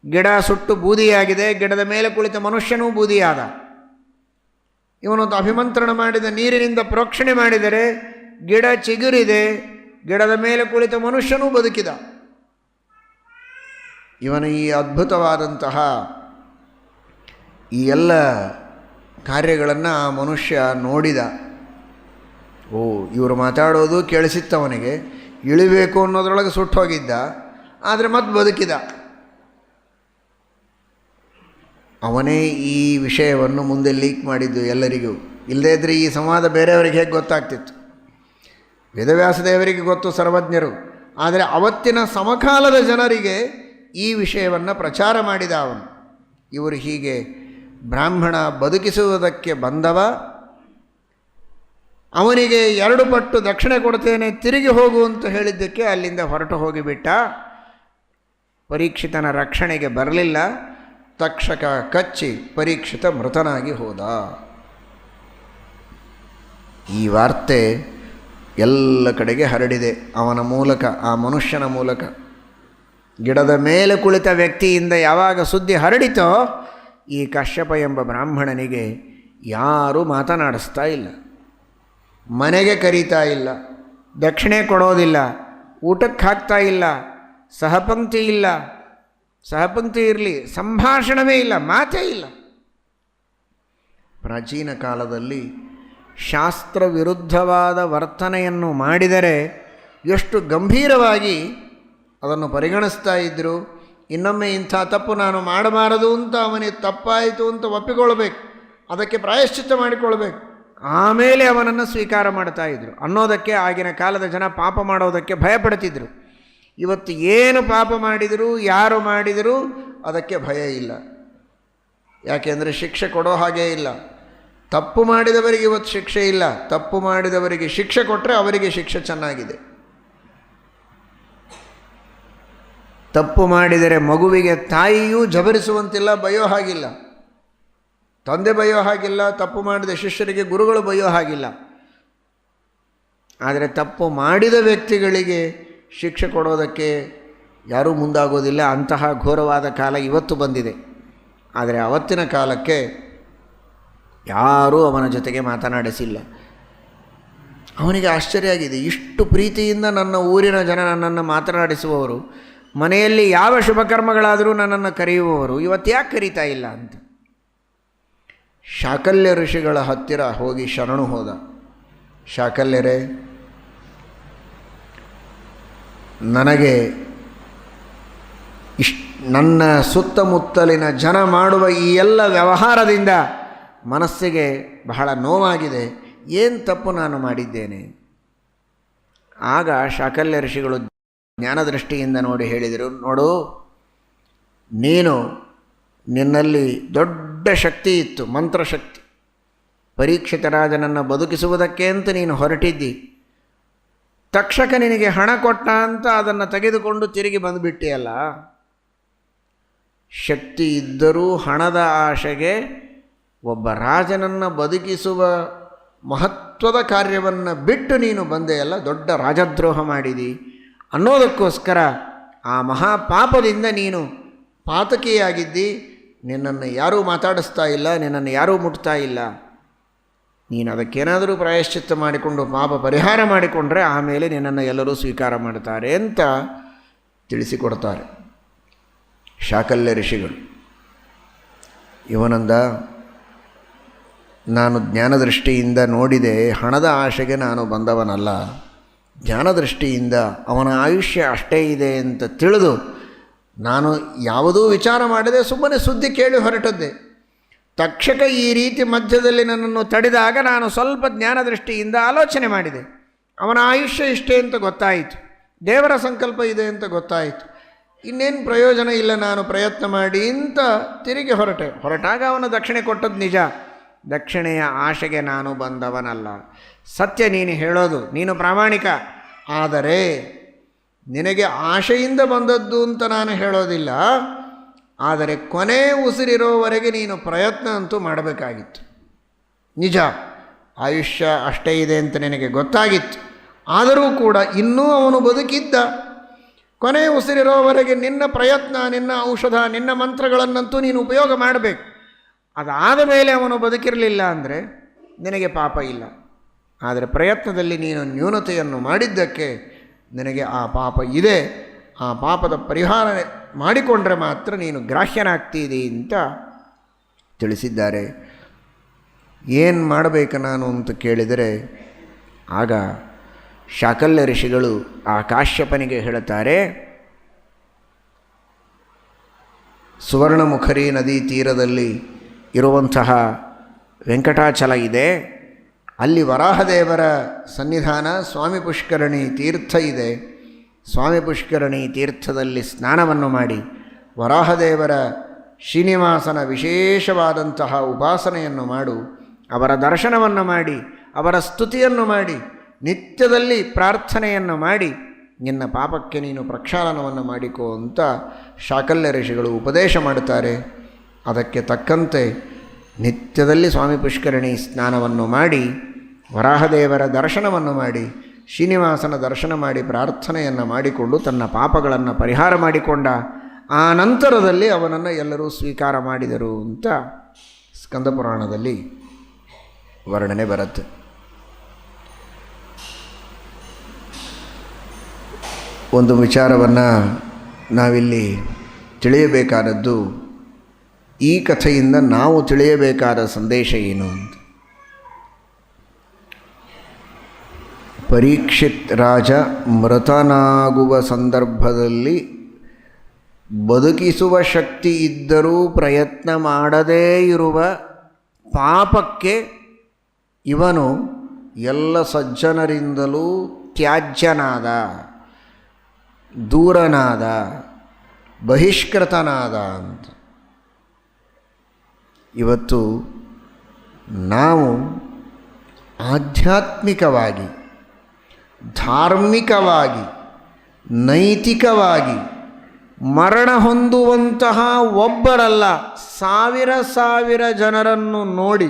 ಗಿಡ ಸುಟ್ಟು ಬೂದಿಯಾಗಿದೆ, ಗಿಡದ ಮೇಲೆ ಕುಳಿತ ಮನುಷ್ಯನೂ ಬೂದಿಯಾದ. ಇವನೊಂದು ಅಭಿಮಂತ್ರಣ ಮಾಡಿದ ನೀರಿನಿಂದ ಪ್ರೋಕ್ಷಣೆ ಮಾಡಿದರೆ ಗಿಡ ಚಿಗುರಿದೆ, ಗಿಡದ ಮೇಲೆ ಕುಳಿತ ಮನುಷ್ಯನೂ ಬದುಕಿದ. ಇವನು ಈ ಅದ್ಭುತವಾದಂತಹ ಈ ಎಲ್ಲ ಕಾರ್ಯಗಳನ್ನು ಆ ಮನುಷ್ಯ ನೋಡಿದ. ಓ, ಇವರು ಮಾತಾಡೋದು ಕೇಳಿಸಿತ್ತವನಿಗೆ. ಇಳಿಬೇಕು ಅನ್ನೋದ್ರೊಳಗೆ ಸುಟ್ಟು ಹೋಗಿದ್ದ, ಆದರೆ ಮತ್ತೆ ಬದುಕಿದ. ಅವನೇ ಈ ವಿಷಯವನ್ನು ಮುಂದೆ ಲೀಕ್ ಮಾಡಿದ್ದು ಎಲ್ಲರಿಗೂ. ಇಲ್ಲದೇ ಇದ್ದರೆ ಈ ಸಂವಾದ ಬೇರೆಯವರಿಗೆ ಹೇಗೆ ಗೊತ್ತಾಗ್ತಿತ್ತು? ವೇದವ್ಯಾಸ ದೇವರಿಗೆ ಗೊತ್ತು, ಸರ್ವಜ್ಞರು. ಆದರೆ ಅವತ್ತಿನ ಸಮಕಾಲದ ಜನರಿಗೆ ಈ ವಿಷಯವನ್ನು ಪ್ರಚಾರ ಮಾಡಿದ ಅವನು. ಇವರು ಹೀಗೆ ಬ್ರಾಹ್ಮಣ ಬದುಕಿಸುವುದಕ್ಕೆ ಬಂದವ, ಅವನಿಗೆ 2 ಪಟ್ಟು ದಕ್ಷಿಣೆ ಕೊಡ್ತೇನೆ, ತಿರುಗಿ ಹೋಗು ಅಂತ ಹೇಳಿದ್ದಕ್ಕೆ ಅಲ್ಲಿಂದ ಹೊರಟು ಹೋಗಿಬಿಟ್ಟ. ಪರೀಕ್ಷಿತನ ರಕ್ಷಣೆಗೆ ಬರಲಿಲ್ಲ. ತಕ್ಷಕ ಕಚ್ಚಿ ಪರೀಕ್ಷಿತ ಮೃತನಾಗಿ ಹೋದ. ಈ ವಾರ್ತೆ ಎಲ್ಲ ಕಡೆಗೆ ಹರಡಿದೆ ಅವನ ಮೂಲಕ, ಆ ಮನುಷ್ಯನ ಮೂಲಕ. ಗಿಡದ ಮೇಲೆ ಕುಳಿತ ವ್ಯಕ್ತಿಯಿಂದ ಯಾವಾಗ ಸುದ್ದಿ ಹರಡಿತೋ, ಈ ಕಶ್ಯಪ ಎಂಬ ಬ್ರಾಹ್ಮಣನಿಗೆ ಯಾರೂ ಮಾತನಾಡಿಸ್ತಾ ಇಲ್ಲ, ಮನೆಗೆ ಕರೀತಾ ಇಲ್ಲ, ದಕ್ಷಿಣೆ ಕೊಡೋದಿಲ್ಲ, ಊಟಕ್ಕೆ ಹಾಕ್ತಾ ಇಲ್ಲ, ಸಹಪಂಕ್ತಿ ಇಲ್ಲ, ಸಹಪಂಕ್ತಿ ಇರಲಿ, ಸಂಭಾಷಣವೇ ಇಲ್ಲ, ಮಾತೇ ಇಲ್ಲ. ಪ್ರಾಚೀನ ಕಾಲದಲ್ಲಿ ಶಾಸ್ತ್ರ ವಿರುದ್ಧವಾದ ವರ್ತನೆಯನ್ನು ಮಾಡಿದರೆ ಎಷ್ಟು ಗಂಭೀರವಾಗಿ ಅದನ್ನು ಪರಿಗಣಿಸ್ತಾ ಇದ್ದರು. ಇನ್ನೊಮ್ಮೆ ಇಂಥ ತಪ್ಪು ನಾನು ಮಾಡಬಾರದು ಅಂತ ಅವನಿಗೆ ತಪ್ಪಾಯಿತು ಅಂತ ಒಪ್ಪಿಕೊಳ್ಬೇಕು, ಅದಕ್ಕೆ ಪ್ರಾಯಶ್ಚಿತ್ತ ಮಾಡಿಕೊಳ್ಬೇಕು, ಆಮೇಲೆ ಅವನನ್ನು ಸ್ವೀಕಾರ ಮಾಡ್ತಾ ಇದ್ದರು ಅನ್ನೋದಕ್ಕೆ ಆಗಿನ ಕಾಲದ ಜನ ಪಾಪ ಮಾಡೋದಕ್ಕೆ ಭಯಪಡ್ತಿದ್ರು. ಇವತ್ತು ಏನು ಪಾಪ ಮಾಡಿದರೂ, ಯಾರು ಮಾಡಿದರೂ ಅದಕ್ಕೆ ಭಯ ಇಲ್ಲ. ಯಾಕೆಂದರೆ ಶಿಕ್ಷೆ ಕೊಡೋ ಹಾಗೇ ಇಲ್ಲ. ತಪ್ಪು ಮಾಡಿದವರಿಗೆ ಇವತ್ತು ಶಿಕ್ಷೆ ಇಲ್ಲ, ತಪ್ಪು ಮಾಡಿದವರಿಗೆ ಶಿಕ್ಷೆ ಕೊಟ್ಟರೆ ಅವರಿಗೆ ಶಿಕ್ಷೆ ಚೆನ್ನಾಗಿದೆ. ತಪ್ಪು ಮಾಡಿದರೆ ಮಗುವಿಗೆ ತಾಯಿಯೂ ಜಬರಿಸುವಂತಿಲ್ಲ, ಬಯ್ಯೋ ಹಾಗಿಲ್ಲ, ತಂದೆ ಬಯ್ಯೋ ಹಾಗಿಲ್ಲ, ತಪ್ಪು ಮಾಡಿದ ಶಿಷ್ಯರಿಗೆ ಗುರುಗಳು ಬಯ್ಯೋ ಹಾಗಿಲ್ಲ. ಆದರೆ ತಪ್ಪು ಮಾಡಿದ ವ್ಯಕ್ತಿಗಳಿಗೆ ಶಿಕ್ಷೆ ಕೊಡೋದಕ್ಕೆ ಯಾರೂ ಮುಂದಾಗೋದಿಲ್ಲ. ಅಂತಹ ಘೋರವಾದ ಕಾಲ ಇವತ್ತು ಬಂದಿದೆ. ಆದರೆ ಅವತ್ತಿನ ಕಾಲಕ್ಕೆ ಯಾರೂ ಅವನ ಜೊತೆಗೆ ಮಾತನಾಡಿಸಿಲ್ಲ. ಅವನಿಗೆ ಆಶ್ಚರ್ಯ ಆಗಿದೆ, ಇಷ್ಟು ಪ್ರೀತಿಯಿಂದ ನನ್ನ ಊರಿನ ಜನ ನನ್ನನ್ನು ಮಾತನಾಡಿಸುವವರು, ಮನೆಯಲ್ಲಿ ಯಾವ ಶುಭಕರ್ಮಗಳಾದರೂ ನನ್ನನ್ನು ಕರೆಯುವವರು ಇವತ್ತು ಯಾಕೆ ಕರೀತಾ ಇಲ್ಲ ಅಂತ. ಶಾಕಲ್ಯ ಋಷಿಗಳ ಹತ್ತಿರ ಹೋಗಿ ಶರಣು ಹೋದ. ಶಾಕಲ್ಯರೇ, ನನಗೆ ನನ್ನ ಸುತ್ತಮುತ್ತಲಿನ ಜನ ಮಾಡುವ ಈ ಎಲ್ಲ ವ್ಯವಹಾರದಿಂದ ಮನಸ್ಸಿಗೆ ಬಹಳ ನೋವಾಗಿದೆ. ಏನು ತಪ್ಪು ನಾನು ಮಾಡಿದ್ದೇನೆ? ಆಗ ಶಾಕಲ್ಯ ಋಷಿಗಳು ಜ್ಞಾನದೃಷ್ಟಿಯಿಂದ ನೋಡಿ ಹೇಳಿದರು, ನೋಡು, ನಿನ್ನಲ್ಲಿ ದೊಡ್ಡ ಶಕ್ತಿ ಇತ್ತು, ಮಂತ್ರಶಕ್ತಿ. ಪರೀಕ್ಷಿತ ರಾಜನನ್ನು ಬದುಕಿಸುವುದಕ್ಕೆ ಅಂತ ನೀನು ಹೊರಟಿದ್ದಿ. ತಕ್ಷಕ ನಿನಗೆ ಹಣ ಕೊಟ್ಟ ಅಂತ ಅದನ್ನು ತೆಗೆದುಕೊಂಡು ತಿರುಗಿ ಬಂದುಬಿಟ್ಟಿಯಲ್ಲ. ಶಕ್ತಿ ಇದ್ದರೂ ಹಣದ ಆಶೆಗೆ ಒಬ್ಬ ರಾಜನನ್ನು ಬದುಕಿಸುವ ಮಹತ್ವದ ಕಾರ್ಯವನ್ನು ಬಿಟ್ಟು ನೀನು ಬಂದೆಯಲ್ಲ, ದೊಡ್ಡ ರಾಜದ್ರೋಹ ಮಾಡಿದಿ ಅನ್ನೋದಕ್ಕೋಸ್ಕರ ಆ ಮಹಾಪಾಪದಿಂದ ನೀನು ಪಾತಕಿಯಾಗಿದ್ದಿ. ನಿನ್ನನ್ನು ಯಾರೂ ಮಾತಾಡಿಸ್ತಾ ಇಲ್ಲ, ನಿನ್ನನ್ನು ಯಾರೂ ಮುಟ್ತಾ ಇಲ್ಲ. ನೀನು ಅದಕ್ಕೇನಾದರೂ ಪ್ರಾಯಶ್ಚಿತ್ತ ಮಾಡಿಕೊಂಡು ಪಾಪ ಪರಿಹಾರ ಮಾಡಿಕೊಂಡ್ರೆ ಆಮೇಲೆ ನಿನ್ನನ್ನು ಎಲ್ಲರೂ ಸ್ವೀಕಾರ ಮಾಡ್ತಾರೆ ಅಂತ ತಿಳಿಸಿಕೊಡ್ತಾರೆ ಶಾಕಲ್ಯ ಋಷಿಗಳು. ಇವನಂದ, ನಾನು ಜ್ಞಾನದೃಷ್ಟಿಯಿಂದ ನೋಡಿದೆ, ಹಣದ ಆಶೆಗೆ ನಾನು ಬಂದವನಲ್ಲ. ಜ್ಞಾನದೃಷ್ಟಿಯಿಂದ ಅವನ ಆಯುಷ್ಯ ಅಷ್ಟೇ ಇದೆ ಅಂತ ತಿಳಿದು ನಾನು ಯಾವುದೂ ವಿಚಾರ ಮಾಡದೆ ಸುಮ್ಮನೆ ಸುದ್ದಿ ಕೇಳಿ ಹೊರಟದ್ದೆ. ತಕ್ಷಕ ಈ ರೀತಿ ಮಧ್ಯದಲ್ಲಿ ನನ್ನನ್ನು ತಡೆದಾಗ ನಾನು ಸ್ವಲ್ಪ ಜ್ಞಾನದೃಷ್ಟಿಯಿಂದ ಆಲೋಚನೆ ಮಾಡಿದೆ. ಅವನ ಆಯುಷ್ಯ ಇಷ್ಟೇ ಅಂತ ಗೊತ್ತಾಯಿತು, ದೇವರ ಸಂಕಲ್ಪ ಇದೆ ಅಂತ ಗೊತ್ತಾಯಿತು. ಇನ್ನೇನು ಪ್ರಯೋಜನ ಇಲ್ಲ ನಾನು ಪ್ರಯತ್ನ ಮಾಡಿ ಅಂತ ತಿರುಗಿ ಹೊರಟಾಗ ಅವನು ದಕ್ಷಿಣೆ ಕೊಟ್ಟದ್ದು ನಿಜ. ದಕ್ಷಿಣೆಯ ಆಶೆಗೆ ನಾನು ಬಂದವನಲ್ಲ. ಸತ್ಯ ನೀನು ಹೇಳೋದು, ನೀನು ಪ್ರಾಮಾಣಿಕ. ಆದರೆ ನಿನಗೆ ಆಶೆಯಿಂದ ಬಂದದ್ದು ಅಂತ ನಾನು ಹೇಳೋದಿಲ್ಲ. ಆದರೆ ಕೊನೆ ಉಸಿರಿರೋವರೆಗೆ ನೀನು ಪ್ರಯತ್ನ ಅಂತೂ ಮಾಡಬೇಕಾಗಿತ್ತು. ನಿಜ, ಆಯುಷ್ಯ ಅಷ್ಟೇ ಇದೆ ಅಂತ ನಿನಗೆ ಗೊತ್ತಾಗಿತ್ತು. ಆದರೂ ಕೂಡ ಇನ್ನೂ ಅವನು ಬದುಕಿದ್ದ. ಕೊನೆ ಉಸಿರಿರೋವರೆಗೆ ನಿನ್ನ ಪ್ರಯತ್ನ, ನಿನ್ನ ಔಷಧ, ನಿನ್ನ ಮಂತ್ರಗಳನ್ನಂತೂ ನೀನು ಉಪಯೋಗ ಮಾಡಬೇಕು. ಅದಾದ ಮೇಲೆ ಅವನು ಬದುಕಿರಲಿಲ್ಲ ಅಂದರೆ ನಿನಗೆ ಪಾಪ ಇಲ್ಲ. ಆದರೆ ಪ್ರಯತ್ನದಲ್ಲಿ ನೀನು ನ್ಯೂನತೆಯನ್ನು ಮಾಡಿದ್ದಕ್ಕೆ ನಿನಗೆ ಆ ಪಾಪ ಇದೆ. ಆ ಪಾಪದ ಪರಿಹಾರ ಮಾಡಿಕೊಂಡ್ರೆ ಮಾತ್ರ ನೀನು ಗ್ರಾಹ್ಯನಾಗ್ತೀರಿ ಅಂತ ತಿಳಿಸಿದ್ದಾರೆ. ಏನು ಮಾಡಬೇಕು ನಾನು ಅಂತ ಕೇಳಿದರೆ ಆಗ ಶಾಕಲ್ಯ ಋಷಿಗಳು ಆ ಕಾಶ್ಯಪನಿಗೆ ಹೇಳುತ್ತಾರೆ, ಸುವರ್ಣಮುಖರಿ ನದಿ ತೀರದಲ್ಲಿ ಇರುವಂತಹ ವೆಂಕಟಾಚಲ ಇದೆ. ಅಲ್ಲಿ ವರಾಹದೇವರ ಸನ್ನಿಧಾನ, ಸ್ವಾಮಿ ಪುಷ್ಕರಣಿ ತೀರ್ಥ ಇದೆ. ಸ್ವಾಮಿ ಪುಷ್ಕರಣಿ ತೀರ್ಥದಲ್ಲಿ ಸ್ನಾನವನ್ನು ಮಾಡಿ ವರಾಹದೇವರ ಶ್ರೀನಿವಾಸನ ವಿಶೇಷವಾದಂತಹ ಉಪಾಸನೆಯನ್ನು ಮಾಡು, ಅವರ ದರ್ಶನವನ್ನು ಮಾಡಿ, ಅವರ ಸ್ತುತಿಯನ್ನು ಮಾಡಿ, ನಿತ್ಯದಲ್ಲಿ ಪ್ರಾರ್ಥನೆಯನ್ನು ಮಾಡಿ ನಿನ್ನ ಪಾಪಕ್ಕೆ ನೀನು ಪ್ರಕ್ಷಾಳನವನ್ನು ಮಾಡಿಕೋ ಅಂತ ಶಾಕಲ್ಯ ಋಷಿಗಳು ಉಪದೇಶ ಮಾಡುತ್ತಾರೆ. ಅದಕ್ಕೆ ತಕ್ಕಂತೆ ನಿತ್ಯದಲ್ಲಿ ಸ್ವಾಮಿ ಪುಷ್ಕರಣಿ ಸ್ನಾನವನ್ನು ಮಾಡಿ, ವರಾಹದೇವರ ದರ್ಶನವನ್ನು ಮಾಡಿ, ಶ್ರೀನಿವಾಸನ ದರ್ಶನ ಮಾಡಿ ಪ್ರಾರ್ಥನೆಯನ್ನು ಮಾಡಿಕೊಂಡು ತನ್ನ ಪಾಪಗಳನ್ನು ಪರಿಹಾರ ಮಾಡಿಕೊಂಡ. ಆ ನಂತರದಲ್ಲಿ ಅವನನ್ನು ಎಲ್ಲರೂ ಸ್ವೀಕಾರ ಮಾಡಿದರು ಅಂತ ಸ್ಕಂದ ಪುರಾಣದಲ್ಲಿ ವರ್ಣನೆ ಬರುತ್ತೆ. ಒಂದು ವಿಚಾರವನ್ನು ನಾವಿಲ್ಲಿ ತಿಳಿಯಬೇಕಾದದ್ದು, ಈ ಕಥೆಯಿಂದ ನಾವು ತಿಳಿಯಬೇಕಾದ ಸಂದೇಶ ಏನು ಅಂತ. ಪರೀಕ್ಷಿತ್ ರಾಜ ಮೃತನಾಗುವ ಸಂದರ್ಭದಲ್ಲಿ ಬದುಕಿಸುವ ಶಕ್ತಿ ಇದ್ದರೂ ಪ್ರಯತ್ನ ಮಾಡದೇ ಇರುವ ಪಾಪಕ್ಕೆ ಇವನು ಎಲ್ಲ ಸಜ್ಜನರಿಂದಲೂ ತ್ಯಾಜ್ಯನಾದ, ದೂರನಾದ, ಬಹಿಷ್ಕೃತನಾದ ಅಂತ. ಇವತ್ತು ನಾವು ಆಧ್ಯಾತ್ಮಿಕವಾಗಿ, ಧಾರ್ಮಿಕವಾಗಿ, ನೈತಿಕವಾಗಿ ಮರಣ ಹೊಂದುವಂತಹ ಒಬ್ಬರಲ್ಲ, ಸಾವಿರ ಸಾವಿರ ಜನರನ್ನು ನೋಡಿ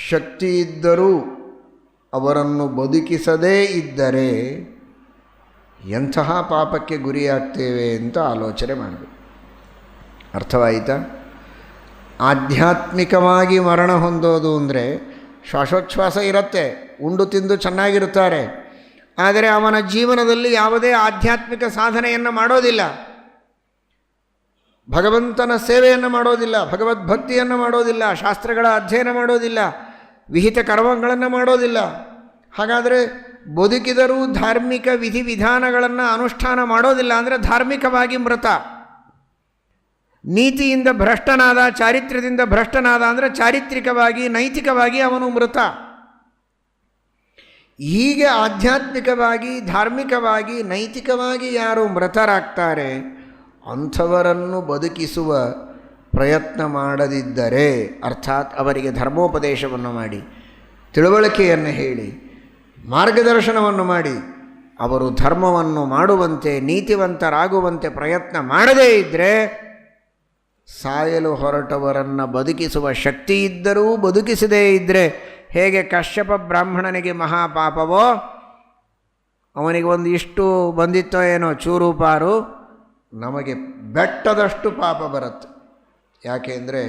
ಶಕ್ತಿ ಇದ್ದರೂ ಅವರನ್ನು ಬದುಕಿಸದೇ ಇದ್ದರೆ ಎಂತಹ ಪಾಪಕ್ಕೆ ಗುರಿಯಾಗ್ತೇವೆ ಅಂತ ಆಲೋಚನೆ ಮಾಡಬೇಕು. ಅರ್ಥವಾಯಿತಾ? ಆಧ್ಯಾತ್ಮಿಕವಾಗಿ ಮರಣ ಹೊಂದೋದು ಅಂದರೆ ಶ್ವಾಸೋಚ್ಛ್ವಾಸ ಇರುತ್ತೆ, ಉಂಡು ತಿಂದು ಚೆನ್ನಾಗಿರುತ್ತಾರೆ, ಆದರೆ ಅವನ ಜೀವನದಲ್ಲಿ ಯಾವುದೇ ಆಧ್ಯಾತ್ಮಿಕ ಸಾಧನೆಯನ್ನು ಮಾಡೋದಿಲ್ಲ, ಭಗವಂತನ ಸೇವೆಯನ್ನು ಮಾಡೋದಿಲ್ಲ, ಭಗವದ್ಭಕ್ತಿಯನ್ನು ಮಾಡೋದಿಲ್ಲ, ಶಾಸ್ತ್ರಗಳ ಅಧ್ಯಯನ ಮಾಡೋದಿಲ್ಲ, ವಿಹಿತ ಕರ್ಮಗಳನ್ನು ಮಾಡೋದಿಲ್ಲ. ಹಾಗಾದರೆ ಬದುಕಿದರೂ ಧಾರ್ಮಿಕ ವಿಧಿವಿಧಾನಗಳನ್ನು ಅನುಷ್ಠಾನ ಮಾಡೋದಿಲ್ಲ ಅಂದರೆ ಧಾರ್ಮಿಕವಾಗಿ ಮೃತ. ನೀತಿಯಿಂದ ಭ್ರಷ್ಟನಾದ, ಚಾರಿತ್ರ್ಯದಿಂದ ಭ್ರಷ್ಟನಾದ ಅಂದರೆ ಚಾರಿತ್ರಿಕವಾಗಿ, ನೈತಿಕವಾಗಿ ಅವನು ಮೃತ. ಹೀಗೆ ಆಧ್ಯಾತ್ಮಿಕವಾಗಿ, ಧಾರ್ಮಿಕವಾಗಿ, ನೈತಿಕವಾಗಿ ಯಾರು ಮೃತರಾಗ್ತಾರೆ ಅಂಥವರನ್ನು ಬದುಕಿಸುವ ಪ್ರಯತ್ನ ಮಾಡದಿದ್ದರೆ, ಅರ್ಥಾತ್ ಅವರಿಗೆ ಧರ್ಮೋಪದೇಶವನ್ನು ಮಾಡಿ, ತಿಳುವಳಿಕೆಯನ್ನು ಹೇಳಿ, ಮಾರ್ಗದರ್ಶನವನ್ನು ಮಾಡಿ, ಅವರು ಧರ್ಮವನ್ನು ಮಾಡುವಂತೆ, ನೀತಿವಂತರಾಗುವಂತೆ ಪ್ರಯತ್ನ ಮಾಡದೇ ಇದ್ದರೆ, ಸಾಯಲು ಹೊರಟವರನ್ನು ಬದುಕಿಸುವ ಶಕ್ತಿ ಇದ್ದರೂ ಬದುಕಿಸದೇ ಇದ್ದರೆ, ಹೇಗೆ ಕಶ್ಯಪ ಬ್ರಾಹ್ಮಣನಿಗೆ ಮಹಾಪಾಪವೋ, ಅವನಿಗೆ ಒಂದು ಇಷ್ಟು ಬಂದಿತ್ತೋ ಏನೋ ಚೂರು ಪಾರು, ನಮಗೆ ಬೆಟ್ಟದಷ್ಟು ಪಾಪ ಬರುತ್ತೆ. ಯಾಕೆ ಅಂದರೆ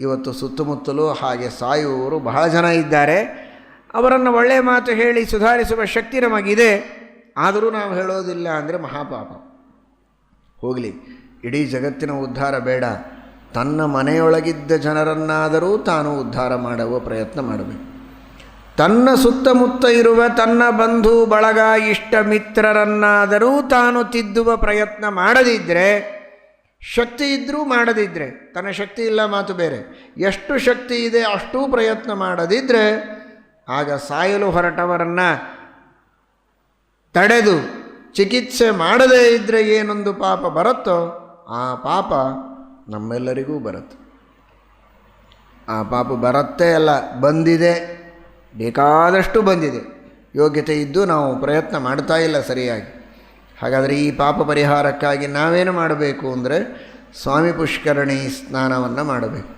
ಇವತ್ತು ಸುತ್ತಮುತ್ತಲೂ ಹಾಗೆ ಸಾಯುವವರು ಬಹಳ ಜನ ಇದ್ದಾರೆ. ಅವರನ್ನು ಒಳ್ಳೆಯ ಮಾತು ಹೇಳಿ ಸುಧಾರಿಸುವ ಶಕ್ತಿ ನಮಗಿದೆ, ಆದರೂ ನಾವು ಹೇಳೋದಿಲ್ಲ ಅಂದರೆ ಮಹಾಪಾಪ. ಹೋಗಲಿ, ಇಡೀ ಜಗತ್ತಿನ ಉದ್ಧಾರ ಬೇಡ, ತನ್ನ ಮನೆಯೊಳಗಿದ್ದ ಜನರನ್ನಾದರೂ ತಾನು ಉದ್ಧಾರ ಮಾಡುವ ಪ್ರಯತ್ನ ಮಾಡಬೇಕು. ತನ್ನ ಸುತ್ತಮುತ್ತ ಇರುವ ತನ್ನ ಬಂಧು ಬಳಗ ಇಷ್ಟ ಮಿತ್ರರನ್ನಾದರೂ ತಾನು ತಿದ್ದುವ ಪ್ರಯತ್ನ ಮಾಡದಿದ್ದರೆ, ಶಕ್ತಿ ಇದ್ದರೂ ಮಾಡದಿದ್ದರೆ, ತನ್ನ ಶಕ್ತಿ ಇಲ್ಲ ಮಾತು ಬೇರೆ, ಎಷ್ಟು ಶಕ್ತಿ ಇದೆ ಅಷ್ಟೂ ಪ್ರಯತ್ನ ಮಾಡದಿದ್ದರೆ, ಆಗ ಸಾಯಲು ಹೊರಟವರನ್ನು ತಡೆದು ಚಿಕಿತ್ಸೆ ಮಾಡದೇ ಇದ್ದರೆ ಏನೊಂದು ಪಾಪ ಬರುತ್ತೋ ಆ ಪಾಪ ನಮ್ಮೆಲ್ಲರಿಗೂ ಬರುತ್ತೆ. ಆ ಪಾಪ ಬರುತ್ತೆ ಅಲ್ಲ, ಬಂದಿದೆ, ಬೇಕಾದಷ್ಟು ಬಂದಿದೆ. ಯೋಗ್ಯತೆ ಇದ್ದು ನಾವು ಪ್ರಯತ್ನ ಮಾಡ್ತಾ ಇಲ್ಲ ಸರಿಯಾಗಿ. ಹಾಗಾದರೆ ಈ ಪಾಪ ಪರಿಹಾರಕ್ಕಾಗಿ ನಾವೇನು ಮಾಡಬೇಕು ಅಂದರೆ ಸ್ವಾಮಿ ಪುಷ್ಕರಣಿ ಸ್ನಾನವನ್ನು ಮಾಡಬೇಕು.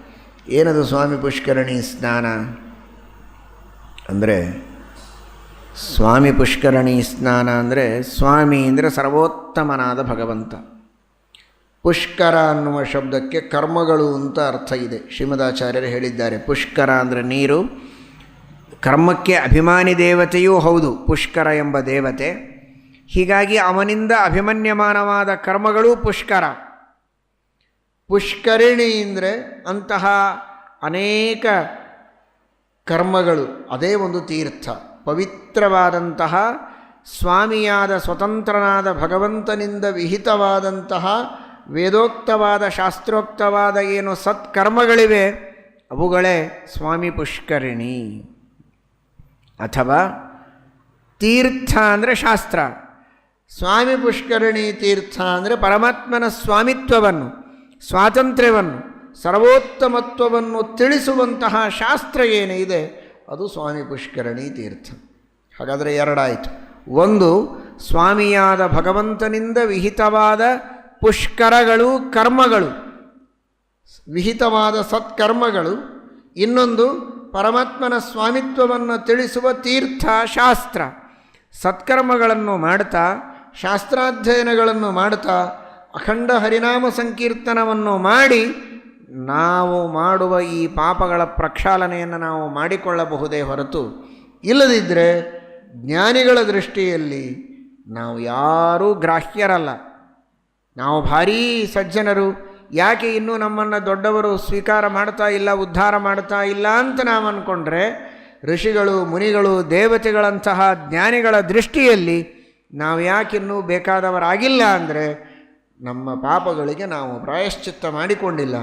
ಏನದು ಸ್ವಾಮಿ ಪುಷ್ಕರಣಿ ಸ್ನಾನ ಅಂದರೆ? ಸ್ವಾಮಿ ಪುಷ್ಕರಣಿ ಸ್ನಾನ ಅಂದರೆ, ಸ್ವಾಮಿ ಅಂದರೆ ಸರ್ವೋತ್ತಮನಾದ ಭಗವಂತ. ಪುಷ್ಕರ ಅನ್ನುವ ಶಬ್ದಕ್ಕೆ ಕರ್ಮಗಳು ಅಂತ ಅರ್ಥ ಇದೆ. ಶ್ರೀಮದಾಚಾರ್ಯರು ಹೇಳಿದ್ದಾರೆ, ಪುಷ್ಕರ ಅಂದರೆ ನೀರು, ಕರ್ಮಕ್ಕೆ ಅಭಿಮಾನಿ ದೇವತೆಯೂ ಹೌದು ಪುಷ್ಕರ ಎಂಬ ದೇವತೆ. ಹೀಗಾಗಿ ಅವನಿಂದ ಅಭಿಮನ್ಯಮಾನವಾದ ಕರ್ಮಗಳು ಪುಷ್ಕರ. ಪುಷ್ಕರಿಣಿ ಅಂದರೆ ಅಂತಹ ಅನೇಕ ಕರ್ಮಗಳು, ಅದೇ ಒಂದು ತೀರ್ಥ. ಪವಿತ್ರವಾದಂತಹ ಸ್ವಾಮಿಯಾದ ಸ್ವತಂತ್ರನಾದ ಭಗವಂತನಿಂದ ವಿಹಿತವಾದಂತಹ ವೇದೋಕ್ತವಾದ ಶಾಸ್ತ್ರೋಕ್ತವಾದ ಏನು ಸತ್ಕರ್ಮಗಳಿವೆ ಅವುಗಳೇ ಸ್ವಾಮಿ ಪುಷ್ಕರಿಣಿ. ಅಥವಾ ತೀರ್ಥ ಅಂದರೆ ಶಾಸ್ತ್ರ, ಸ್ವಾಮಿ ಪುಷ್ಕರಣಿ ತೀರ್ಥ ಅಂದರೆ ಪರಮಾತ್ಮನ ಸ್ವಾಮಿತ್ವವನ್ನು, ಸ್ವಾತಂತ್ರ್ಯವನ್ನು, ಸರ್ವೋತ್ತಮತ್ವವನ್ನು ತಿಳಿಸುವಂತಹ ಶಾಸ್ತ್ರ ಏನಿದೆ ಅದು ಸ್ವಾಮಿ ಪುಷ್ಕರಣಿ ತೀರ್ಥ. ಹಾಗಾದರೆ ಎರಡಾಯಿತು. ಒಂದು, ಸ್ವಾಮಿಯಾದ ಭಗವಂತನಿಂದ ವಿಹಿತವಾದ ಪುಷ್ಕರಗಳು, ಕರ್ಮಗಳು, ವಿಹಿತವಾದ ಸತ್ಕರ್ಮಗಳು. ಇನ್ನೊಂದು, ಪರಮಾತ್ಮನ ಸ್ವಾಮಿತ್ವವನ್ನು ತಿಳಿಸುವ ತೀರ್ಥ ಶಾಸ್ತ್ರ. ಸತ್ಕರ್ಮಗಳನ್ನು ಮಾಡ್ತಾ, ಶಾಸ್ತ್ರಾಧ್ಯಯನಗಳನ್ನು ಮಾಡ್ತಾ, ಅಖಂಡ ಹರಿನಾಮ ಸಂಕೀರ್ತನವನ್ನು ಮಾಡಿ ನಾವು ಮಾಡುವ ಈ ಪಾಪಗಳ ಪ್ರಕ್ಷಾಳನೆಯನ್ನು ನಾವು ಮಾಡಿಕೊಳ್ಳಬಹುದೇ ಹೊರತು, ಇಲ್ಲದಿದ್ದರೆ ಜ್ಞಾನಿಗಳ ದೃಷ್ಟಿಯಲ್ಲಿ ನಾವು ಯಾರೂ ಗ್ರಾಹ್ಯರಲ್ಲ. ನಾವು ಭಾರೀ ಸಜ್ಜನರು, ಯಾಕೆ ಇನ್ನೂ ನಮ್ಮನ್ನು ದೊಡ್ಡವರು ಸ್ವೀಕಾರ ಮಾಡ್ತಾ ಇಲ್ಲ, ಉದ್ಧಾರ ಮಾಡ್ತಾ ಇಲ್ಲ ಅಂತ ನಾವು ಅಂದ್ಕೊಂಡ್ರೆ, ಋಷಿಗಳು, ಮುನಿಗಳು, ದೇವತೆಗಳಂತಹ ಜ್ಞಾನಿಗಳ ದೃಷ್ಟಿಯಲ್ಲಿ ನಾವು ಯಾಕಿನ್ನೂ ಬೇಕಾದವರಾಗಿಲ್ಲ ಅಂದರೆ ನಮ್ಮ ಪಾಪಗಳಿಗೆ ನಾವು ಪ್ರಾಯಶ್ಚಿತ್ತ ಮಾಡಿಕೊಂಡಿಲ್ಲ,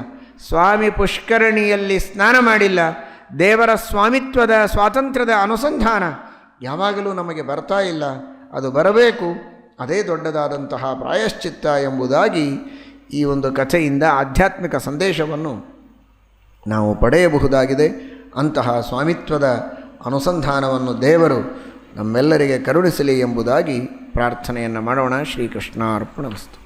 ಸ್ವಾಮಿ ಪುಷ್ಕರಣಿಯಲ್ಲಿ ಸ್ನಾನ ಮಾಡಿಲ್ಲ, ದೇವರ ಸ್ವಾಮಿತ್ವದ ಸ್ವಾತಂತ್ರ್ಯದ ಅನುಸಂಧಾನ ಯಾವಾಗಲೂ ನಮಗೆ ಬರ್ತಾ ಇಲ್ಲ. ಅದು ಬರಬೇಕು, ಅದೇ ದೊಡ್ಡದಾದಂತಹ ಪ್ರಾಯಶ್ಚಿತ್ತ ಎಂಬುದಾಗಿ ಈ ಒಂದು ಕಥೆಯಿಂದ ಆಧ್ಯಾತ್ಮಿಕ ಸಂದೇಶವನ್ನು ನಾವು ಪಡೆಯಬಹುದಾಗಿದೆ. ಅಂತಹ ಸ್ವಾಮಿತ್ವದ ಅನುಸಂಧಾನವನ್ನು ದೇವರು ನಮ್ಮೆಲ್ಲರಿಗೆ ಕರುಣಿಸಲಿ ಎಂಬುದಾಗಿ ಪ್ರಾರ್ಥನೆಯನ್ನು ಮಾಡೋಣ. ಶ್ರೀಕೃಷ್ಣಾರ್ಪಣಮಸ್ತು.